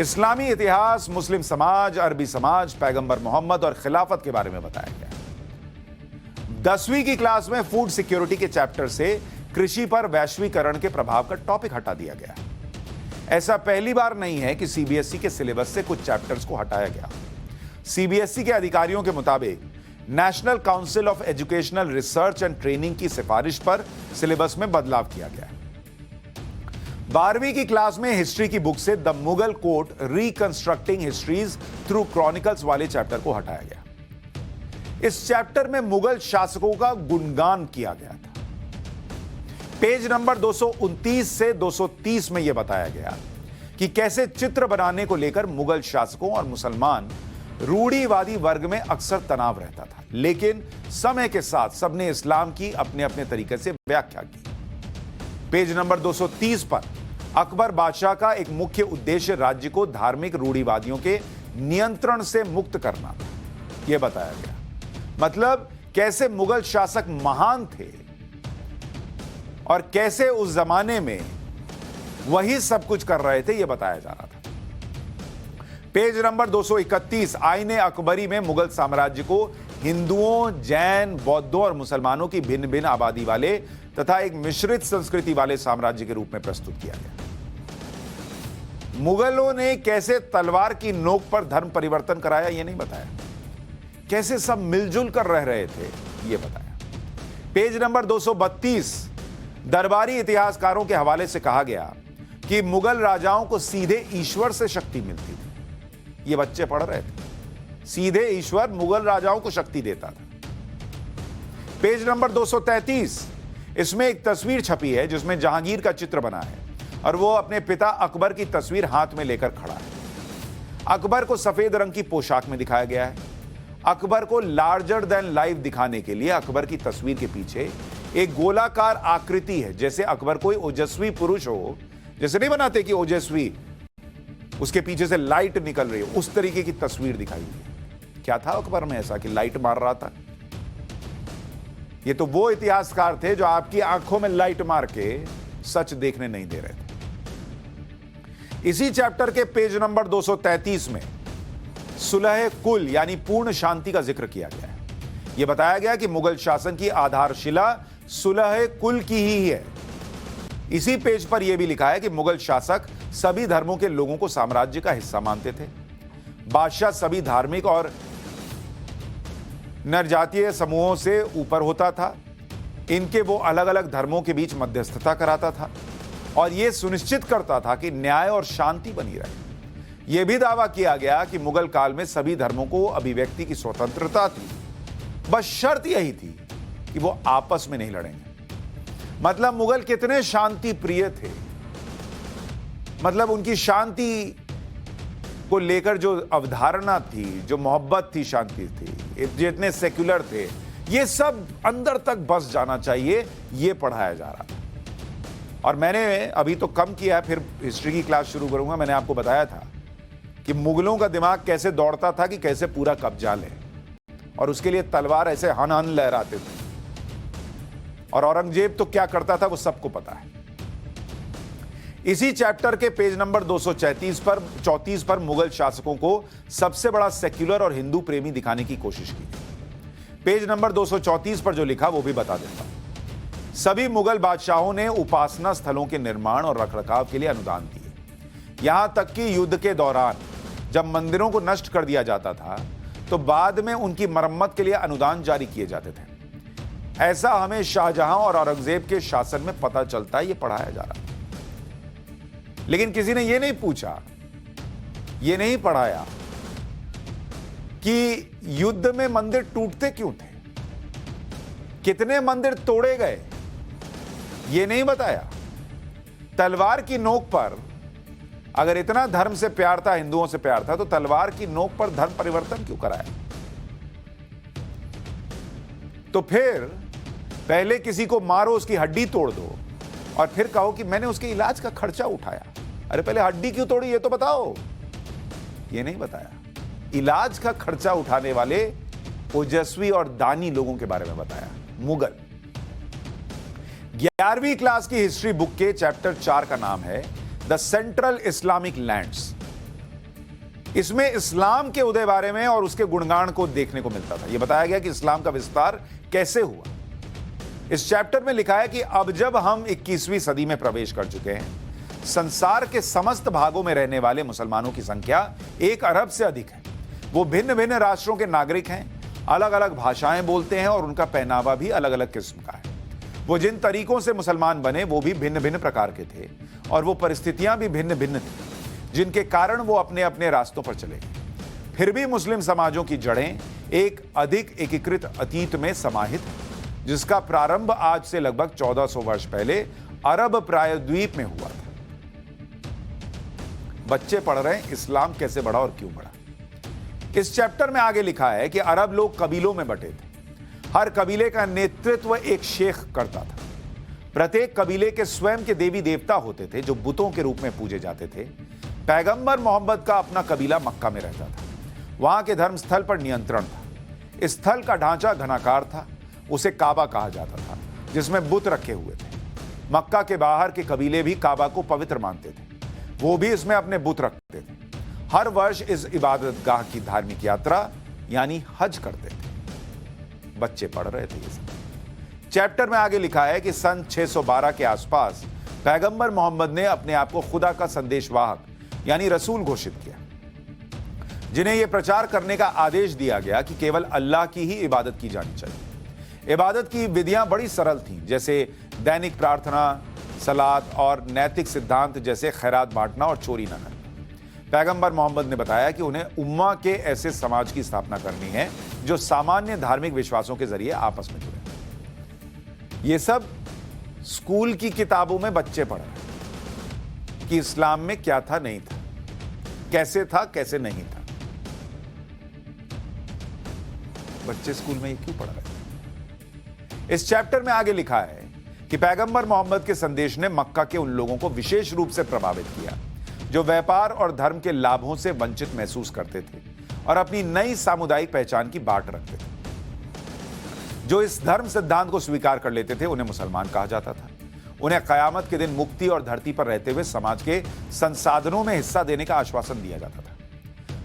इस्लामी इतिहास, मुस्लिम समाज, अरबी समाज, पैगंबर मोहम्मद और खिलाफत के बारे में बताया गया। 10वीं की क्लास में फूड सिक्योरिटी के चैप्टर से कृषि पर वैश्वीकरण के प्रभाव का टॉपिक हटा दिया गया। ऐसा पहली बार नहीं है कि सीबीएसई के सिलेबस से कुछ चैप्टर्स को हटाया गया। सीबीएसई के अधिकारियों के मुताबिक national council of educational research and training की सिफारिश पर सिलेबस में बदलाव किया गया। 12वीं की क्लास में हिस्ट्री की बुक से the Mughal court reconstructing histories through chronicles वाले चैप्टर को हटाया गया। इस चैप्टर में मुगल शासकों का गुणगान किया गया था। पेज नंबर 229 से 230 में यह बताया गया कि कैसे चित्र बनाने को लेकर मुगल शासकों और मुसलमान रूढ़िवादी वर्ग में अक्सर तनाव रहता था, लेकिन समय के साथ सबने इस्लाम की अपने अपने तरीके से व्याख्या की। पेज नंबर 230 पर अकबर बादशाह का एक मुख्य उद्देश्य राज्य को धार्मिक रूढ़िवादियों के नियंत्रण से मुक्त करना था, यह बताया गया। मतलब कैसे मुगल शासक महान थे और कैसे उस जमाने में वही सब कुछ कर रहे थे, यह बताया जा रहा था। पेज नंबर 231 आईने अकबरी में मुगल साम्राज्य को हिंदुओं, जैन, बौद्धों और मुसलमानों की भिन्न भिन्न आबादी वाले तथा एक मिश्रित संस्कृति वाले साम्राज्य के रूप में प्रस्तुत किया गया। मुगलों ने कैसे तलवार की नोक पर धर्म परिवर्तन कराया, यह नहीं बताया। कैसे सब मिलजुल कर रह रहे थे, यह बताया। पेज नंबर 232 दरबारी इतिहासकारों के हवाले से कहा गया कि मुगल राजाओं को सीधे ईश्वर से शक्ति मिलती थी। ये बच्चे पढ़ रहे थे, सीधे ईश्वर मुगल राजाओं को शक्ति देता था। पेज नंबर 233 इसमें एक तस्वीर छपी है जिसमें जहांगीर का चित्र बना है और वो अपने पिता अकबर की तस्वीर हाथ में लेकर खड़ा है। अकबर को सफेद रंग की पोशाक में दिखाया गया है। अकबर को लार्जर देन लाइफ दिखाने के लिए अकबर की तस्वीर के पीछे एक गोलाकार आकृति है, जैसे अकबर कोई ओजस्वी पुरुष हो, जैसे नहीं बनाते कि ओजस्वी उसके पीछे से लाइट निकल रही हो, उस तरीके की तस्वीर दिखाई गई। क्या था अकबर में ऐसा कि लाइट मार रहा था? ये तो वो इतिहासकार थे जो आपकी आंखों में लाइट मार के सच देखने नहीं दे रहे थे। इसी चैप्टर के पेज नंबर 233 में सुलह कुल यानी पूर्ण शांति का जिक्र किया गया है। यह बताया गया कि मुगल शासन की आधारशिला सुलह कुल की ही है। इसी पेज पर यह भी लिखा है कि मुगल शासक सभी धर्मों के लोगों को साम्राज्य का हिस्सा मानते थे। बादशाह सभी धार्मिक और नरजातीय समूहों से ऊपर होता था। इनके वो अलग अलग धर्मों के बीच मध्यस्थता कराता था और यह सुनिश्चित करता था कि न्याय और शांति बनी रहे। यह भी दावा किया गया कि मुगल काल में सभी धर्मों को अभिव्यक्ति की स्वतंत्रता थी, बस शर्त यही थी कि वो आपस में नहीं लड़ेंगे। मतलब मुगल कितने शांति प्रिय थे, मतलब उनकी शांति को लेकर जो अवधारणा थी, जो मोहब्बत थी, शांति थी, जितने सेक्युलर थे, ये सब अंदर तक बस जाना चाहिए, ये पढ़ाया जा रहा था। और मैंने अभी तो कम किया है, फिर हिस्ट्री की क्लास शुरू करूंगा। मैंने आपको बताया था कि मुगलों का दिमाग कैसे दौड़ता था कि कैसे पूरा कब्जा ले, और उसके लिए तलवार ऐसे हन हन लहराते थे। और औरंगजेब तो क्या करता था वो सबको पता है। इसी चैप्टर के पेज नंबर 234 पर मुगल शासकों को सबसे बड़ा सेक्युलर और हिंदू प्रेमी दिखाने की कोशिश की। पेज नंबर 234 पर जो लिखा वो भी बता देता हूं। सभी मुगल बादशाहों ने उपासना स्थलों के निर्माण और रखरखाव के लिए अनुदान दिए। यहां तक कि युद्ध के दौरान जब मंदिरों को नष्ट कर दिया जाता था तो बाद में उनकी मरम्मत के लिए अनुदान जारी किए जाते थे। ऐसा हमें शाहजहां और औरंगजेब के शासन में पता चलता है, यह पढ़ाया जा रहा है। लेकिन किसी ने यह नहीं पूछा, यह नहीं पढ़ाया कि युद्ध में मंदिर टूटते क्यों थे, कितने मंदिर तोड़े गए, यह नहीं बताया। तलवार की नोक पर अगर इतना धर्म से प्यार था, हिंदुओं से प्यार था, तो तलवार की नोक पर धर्म परिवर्तन क्यों कराया? तो फिर पहले किसी को मारो, उसकी हड्डी तोड़ दो और फिर कहो कि मैंने उसके इलाज का खर्चा उठाया। अरे पहले हड्डी क्यों तोड़ी ये तो बताओ। ये नहीं बताया। इलाज का खर्चा उठाने वाले ओजस्वी और दानी लोगों के बारे में बताया। मुगल 11वीं क्लास की हिस्ट्री बुक के चैप्टर 4 का नाम है द सेंट्रल इस्लामिक लैंड्स। इसमें इस्लाम के उदय बारे में और उसके गुणगान को देखने को मिलता था। यह बताया गया कि इस्लाम का विस्तार कैसे हुआ। इस चैप्टर में लिखा है कि अब जब हम 21वीं सदी में प्रवेश कर चुके हैं, संसार के समस्त भागों में रहने वाले मुसलमानों की संख्या 1 अरब से अधिक है। वो भिन्न भिन्न राष्ट्रों के नागरिक हैं, अलग अलग भाषाएं बोलते हैं और उनका पहनावा भी अलग अलग किस्म का है। वो जिन तरीकों से मुसलमान बने वो भी भिन्न भिन्न प्रकार के थे और वो परिस्थितियां भी भिन्न भिन्न थी, जिनके कारण वो अपने अपने रास्तों पर चले गए। फिर भी मुस्लिम समाजों की जड़ें एक अधिक एकीकृत अतीत में समाहित है, जिसका प्रारंभ आज से लगभग 1400 वर्ष पहले अरब प्रायद्वीप में हुआ था। बच्चे पढ़ रहे हैं इस्लाम कैसे बढ़ा और क्यों बढ़ा। इस चैप्टर में आगे लिखा है कि अरब लोग कबीलों में बंटे थे। हर कबीले का नेतृत्व एक शेख करता था। प्रत्येक कबीले के स्वयं के देवी देवता होते थे जो बुतों के रूप में पूजे जाते थे। पैगंबर मोहम्मद का अपना कबीला मक्का में रहता था। वहां के धर्म स्थल पर नियंत्रण था। इस स्थल का ढांचा घनाकार था, उसे काबा कहा जाता था, जिसमें बुत रखे हुए थे। मक्का के बाहर के कबीले भी काबा को पवित्र मानते थे, वो भी इसमें अपने बुत रखते थे। हर वर्ष इस इबादतगाह की धार्मिक यात्रा यानी हज करते थे। बच्चे पढ़ रहे थे ये सब। चैप्टर में आगे लिखा है कि सन 612 के आसपास पैगंबर मोहम्मद ने अपने आप को खुदा का संदेशवाहक यानी रसूल घोषित किया, जिन्हें यह प्रचार करने का आदेश दिया गया कि केवल अल्लाह की ही इबादत की जानी चाहिए। इबादत की विधियां बड़ी सरल थीं, जैसे दैनिक प्रार्थना, सलात और नैतिक सिद्धांत जैसे खैरात बांटना और चोरी न करना। पैगंबर मोहम्मद ने बताया कि उन्हें उम्मा के ऐसे समाज की स्थापना करनी है जो सामान्य धार्मिक विश्वासों के जरिए आपस में जुड़े। ये सब स्कूल की किताबों में बच्चे पढ़ रहे कि इस्लाम में क्या था, नहीं था, कैसे था, कैसे नहीं था। बच्चे स्कूल में ये क्यों पढ़ रहे थे? इस चैप्टर में आगे लिखा है कि पैगंबर मोहम्मद के संदेश ने मक्का के उन लोगों को विशेष रूप से प्रभावित किया जो व्यापार और धर्म के लाभों से वंचित महसूस करते थे और अपनी नई सामुदायिक पहचान की बाट रखते थे। जो इस धर्म सिद्धांत को स्वीकार कर लेते थे उन्हें मुसलमान कहा जाता था। उन्हें कयामत के दिन मुक्ति और धरती पर रहते हुए समाज के संसाधनों में हिस्सा देने का आश्वासन दिया जाता था।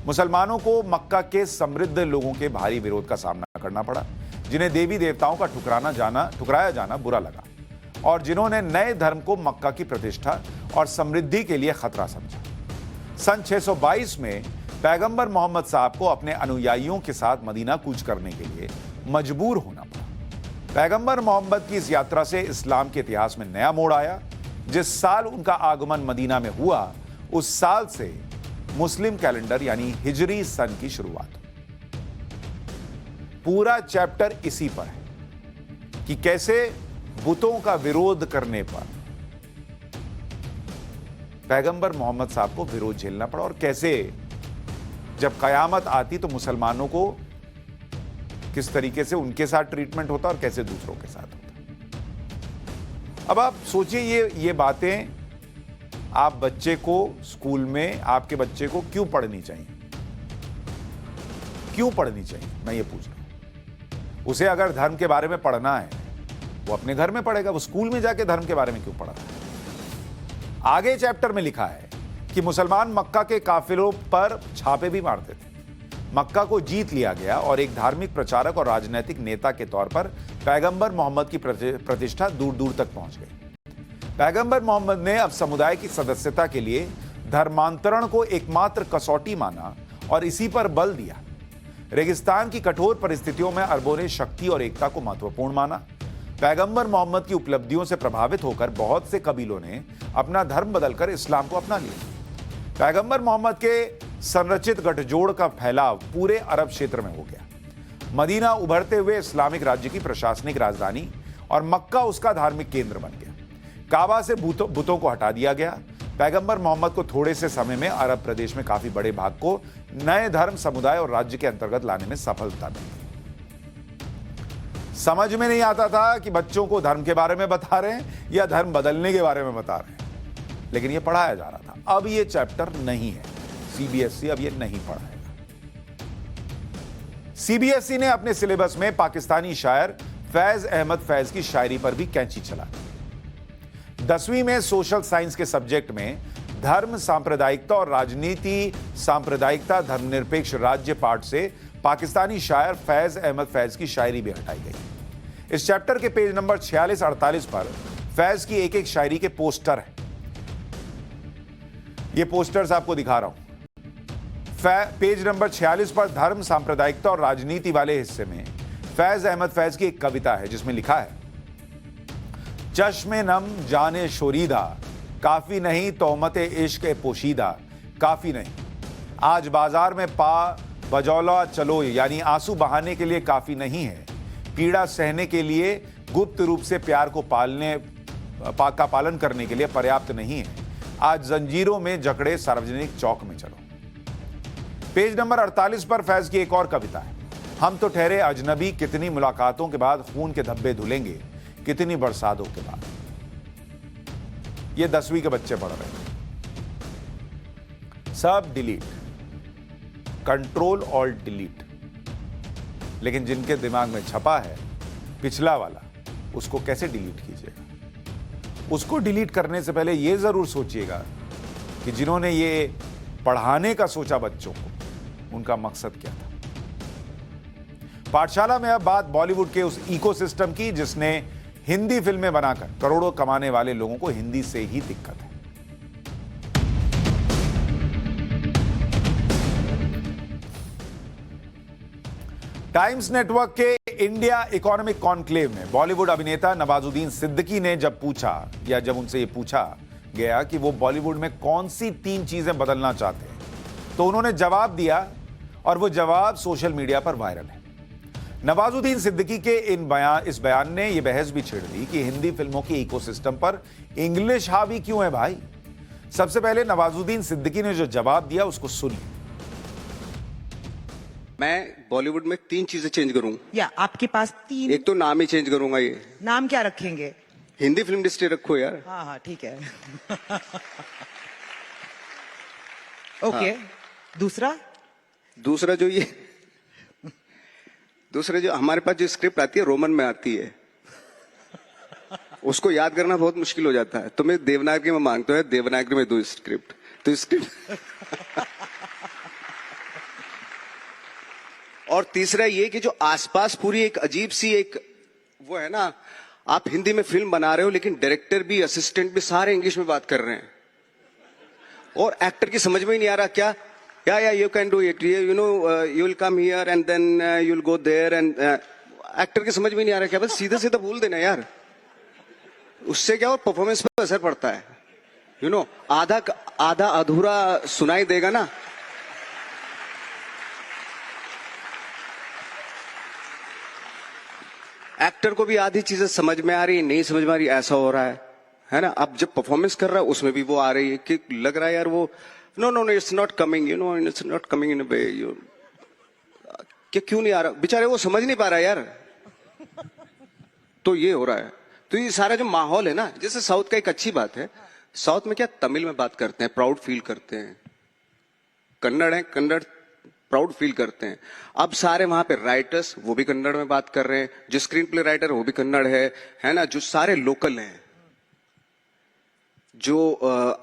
मुसलमानों को मक्का के समृद्ध लोगों के भारी विरोध का सामना करना पड़ा, जिन्हें देवी देवताओं का ठुकराया जाना बुरा लगा और जिन्होंने नए धर्म को मक्का की प्रतिष्ठा और समृद्धि के लिए खतरा समझा। सन 622 में पैगंबर मोहम्मद साहब को अपने अनुयायियों के साथ मदीना कूच करने के लिए मजबूर होना पड़ा। पैगंबर मोहम्मद की इस यात्रा से इस्लाम के इतिहास में नया मोड़ आया। जिस साल उनका आगमन मदीना में हुआ, उस साल से मुस्लिम कैलेंडर यानी हिजरी सन की शुरुआत। पूरा चैप्टर इसी पर है कि कैसे बुतों का विरोध करने पर पैगंबर मोहम्मद साहब को विरोध झेलना पड़ा और कैसे जब कयामत आती तो मुसलमानों को किस तरीके से उनके साथ ट्रीटमेंट होता और कैसे दूसरों के साथ होता। अब आप सोचिए ये बातें आप बच्चे को स्कूल में आपके बच्चे को क्यों पढ़नी चाहिए? क्यों पढ़नी चाहिए, मैं ये पूछ रहा हूं। उसे अगर धर्म के बारे में पढ़ना है वो अपने घर में पढ़ेगा, वो स्कूल में जाके धर्म के बारे में क्यों पढ़ रहा है? आगे चैप्टर में लिखा है कि मुसलमान मक्का के काफिलों पर छापे भी मारते थे। मक्का को जीत लिया गया और एक धार्मिक प्रचारक और राजनीतिक नेता के तौर पर पैगंबर मोहम्मद की प्रतिष्ठा दूर दूर तक पहुंच गई। पैगंबर मोहम्मद ने अब समुदाय की सदस्यता के लिए धर्मांतरण को एकमात्र कसौटी माना और इसी पर बल दिया। रेगिस्तान की कठोर परिस्थितियों में अरबों ने शक्ति और एकता को महत्वपूर्ण माना। पैगंबर मोहम्मद की उपलब्धियों से प्रभावित होकर बहुत से कबीलों ने अपना धर्म बदलकर इस्लाम को अपना लिया। पैगंबर मोहम्मद के संरचित गठजोड़ का फैलाव पूरे अरब क्षेत्र में हो गया। मदीना उभरते हुए इस्लामिक राज्य की प्रशासनिक राजधानी और मक्का उसका धार्मिक केंद्र बन गया। काबा से बुतों को हटा दिया गया। पैगंबर मोहम्मद को थोड़े से समय में अरब प्रदेश में काफी बड़े भाग को नए धर्म समुदाय और राज्य के अंतर्गत लाने में सफलता मिली। समझ में नहीं आता था कि बच्चों को धर्म के बारे में बता रहे हैं या धर्म बदलने के बारे में बता रहे हैं, लेकिन यह पढ़ाया जा रहा था। अब यह चैप्टर नहीं है, सीबीएसई अब यह नहीं पढ़ाएगा। सीबीएसई ने अपने सिलेबस में पाकिस्तानी शायर फैज अहमद फैज की शायरी पर भी कैंची चला दी। 10वीं में सोशल साइंस के सब्जेक्ट में धर्म सांप्रदायिकता और राजनीति सांप्रदायिकता धर्मनिरपेक्ष राज्य पाठ से पाकिस्तानी शायर फैज अहमद फैज की शायरी भी हटाई गई। इस चैप्टर के पेज नंबर 46-48 पर फैज की एक एक शायरी के पोस्टर हैं। ये पोस्टर्स आपको दिखा रहा हूं। पेज नंबर 46 पर धर्म सांप्रदायिकता और राजनीति वाले हिस्से में फैज अहमद फैज की एक कविता है जिसमें लिखा है, चश्मे नम जाने शोरीदा काफी नहीं, तोहमते इश्क पोशीदा काफी नहीं, आज बाजार में पा बजौला चलो यानी आंसू बहाने के लिए काफी नहीं है, पीड़ा सहने के लिए गुप्त रूप से प्यार को पालन करने के लिए पर्याप्त नहीं है, आज जंजीरों में जकड़े सार्वजनिक चौक में चलो। पेज नंबर 48 पर फैज की एक और कविता है, हम तो ठहरे अजनबी, कितनी मुलाकातों के बाद खून के धब्बे धुलेंगे, कितनी बरसातों के बाद। ये 10वीं के बच्चे पढ़ रहे हैं। सब डिलीट, कंट्रोल ऑल्ट डिलीट। लेकिन जिनके दिमाग में छपा है पिछला वाला, उसको कैसे डिलीट कीजिएगा? उसको डिलीट करने से पहले यह जरूर सोचिएगा कि जिन्होंने ये पढ़ाने का सोचा बच्चों को, उनका मकसद क्या था। पाठशाला में अब बात बॉलीवुड के उस इकोसिस्टम की जिसने हिंदी फिल्में बनाकर करोड़ों कमाने वाले लोगों को हिंदी से ही दिक्कत है। टाइम्स नेटवर्क के इंडिया इकोनॉमिक कॉन्क्लेव में बॉलीवुड अभिनेता नवाजुद्दीन सिद्दीकी ने जब उनसे ये पूछा गया कि वो बॉलीवुड में कौन सी 3 चीजें बदलना चाहते हैं, तो उन्होंने जवाब दिया और वो जवाब सोशल मीडिया पर वायरल है। नवाजुद्दीन सिद्दीकी के इस बयान ने यह बहस भी छेड़ दी कि हिंदी फिल्मों के इकोसिस्टम पर इंग्लिश हावी क्यों है भाई। सबसे पहले नवाजुद्दीन सिद्दीकी ने जो जवाब दिया उसको सुनिए। मैं बॉलीवुड में 3 चीजें चेंज करूंगा। या आपके पास 3? एक तो नाम ही चेंज करूंगा। ये नाम क्या रखेंगे? हिंदी फिल्म इंडस्ट्री रखो यार। हाँ ठीक है। ओके। हाँ। दूसरा दूसरे जो हमारे पास जो स्क्रिप्ट आती है रोमन में आती है, उसको याद करना बहुत मुश्किल हो जाता है। तो मैं देवनागरी में मांगता हूँ, देवनागरी में दो स्क्रिप्ट। तो स्क्रिप्ट और तीसरा ये कि जो आसपास पूरी एक अजीब सी एक वो है ना, आप हिंदी में फिल्म बना रहे हो लेकिन डायरेक्टर भी असिस्टेंट भी सारे इंग्लिश में बात कर रहे हैं और एक्टर की समझ में ही नहीं आ रहा क्या, या you can do it, you know you will come here and then you will go there, and actor की समझ में नहीं आ रहा क्या, बस सीधे सीधे बोल देना यार। उससे क्या हो, परफॉर्मेंस पर असर पड़ता है। यू नो आधा आधा अधूरा सुनाई देगा ना। एक्टर को भी आधी चीजें समझ में आ रही है, नहीं समझ में आ रही, ऐसा हो रहा है ना। अब जब परफॉर्मेंस कर रहा है उसमें भी वो आ रही है कि लग रहा है यार वो no it's not coming, you know it's not coming in a way, you क्यों नहीं आ रहा, बेचारे वो समझ नहीं पा रहा यार। तो ये हो रहा है। तो ये सारा जो माहौल है ना, जैसे साउथ का एक अच्छी बात है, साउथ में क्या तमिल में बात करते हैं, प्राउड फील करते हैं, कन्नड़ है, कन्नड़ प्राउड फील करते हैं। अब सारे वहां पे राइटर्स वो भी कन्नड़ में बात कर रहे हैं, जो स्क्रीन प्ले राइटर वो भी कन्नड़ है ना, जो सारे लोकल हैं, जो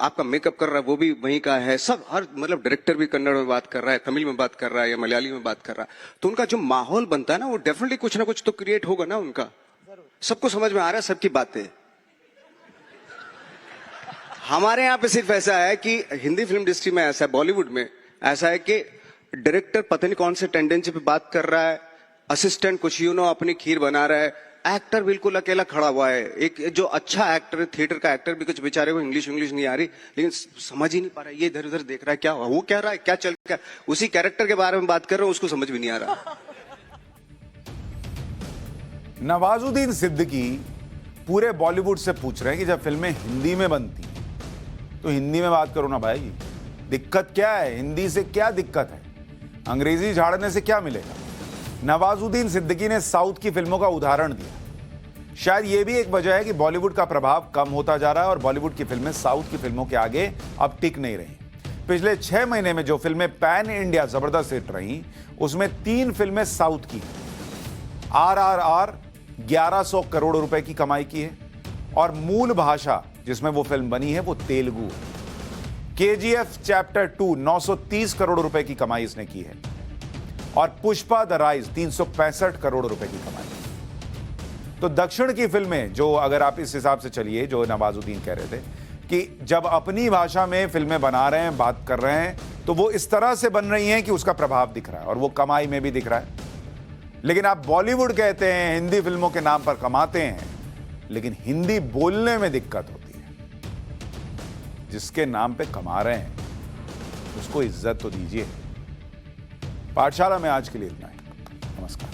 आपका मेकअप कर रहा है वो भी वहीं का है, सब हर मतलब डायरेक्टर भी कन्नड़ में बात कर रहा है, तमिल में बात कर रहा है या मलयाली में बात कर रहा है। तो उनका जो माहौल बनता है ना, वो डेफिनेटली कुछ ना कुछ तो क्रिएट होगा ना उनका। सबको समझ में आ रहा है सबकी बातें। हमारे यहां पे सिर्फ ऐसा है कि हिंदी फिल्म इंडस्ट्री में ऐसा है, बॉलीवुड में ऐसा है कि डायरेक्टर पता नहीं कौन से टेंडेंसी पे बात कर रहा है, असिस्टेंट कुछ यू नो अपनी खीर बना रहा है, एक्टर बिल्कुल अकेला खड़ा हुआ है। एक जो अच्छा एक्टर है, थिएटर का एक्टर भी, कुछ बेचारे को इंग्लिश नहीं आ रही, लेकिन समझ ही नहीं पा रहा, ये इधर उधर देख रहा है, क्या वो कह रहा है, क्या चल क्या, उसी कैरेक्टर के बारे में बात कर रहा हूं, उसको समझ भी नहीं आ रहा। नवाजुद्दीन सिद्दीकी पूरे बॉलीवुड से पूछ रहे हैं कि जब फिल्में हिंदी में बनती तो हिंदी में बात करो ना भाई, दिक्कत क्या है, हिंदी से क्या दिक्कत है, अंग्रेजी झाड़ने से क्या मिलेगा। नवाजुद्दीन सिद्दीकी ने साउथ की फिल्मों का उदाहरण दिया। शायद यह भी एक वजह है कि बॉलीवुड का प्रभाव कम होता जा रहा है और बॉलीवुड की फिल्में साउथ की फिल्मों के आगे अब टिक नहीं रही। पिछले 6 महीने में जो फिल्में पैन इंडिया जबरदस्त हिट रही, उसमें 3 फिल्में साउथ की हैं। RRR 1100 करोड़ रुपए की कमाई की है और मूल भाषा जिसमें वो फिल्म बनी है वो तेलुगु है। KGF चैप्टर 2 930 करोड़ रुपए की कमाई इसने की है और पुष्पा द राइज 365 करोड़ रुपए की कमाई। तो दक्षिण की फिल्में, जो अगर आप इस हिसाब से चलिए जो नवाजुद्दीन कह रहे थे कि जब अपनी भाषा में फिल्में बना रहे हैं, बात कर रहे हैं, तो वो इस तरह से बन रही हैं कि उसका प्रभाव दिख रहा है और वो कमाई में भी दिख रहा है। लेकिन आप बॉलीवुड कहते हैं, हिंदी फिल्मों के नाम पर कमाते हैं, लेकिन हिंदी बोलने में दिक्कत होती है। जिसके नाम पे कमा रहे हैं उसको इज्जत तो दीजिए। पाठशाला में आज के लिए इतना ही। नमस्कार।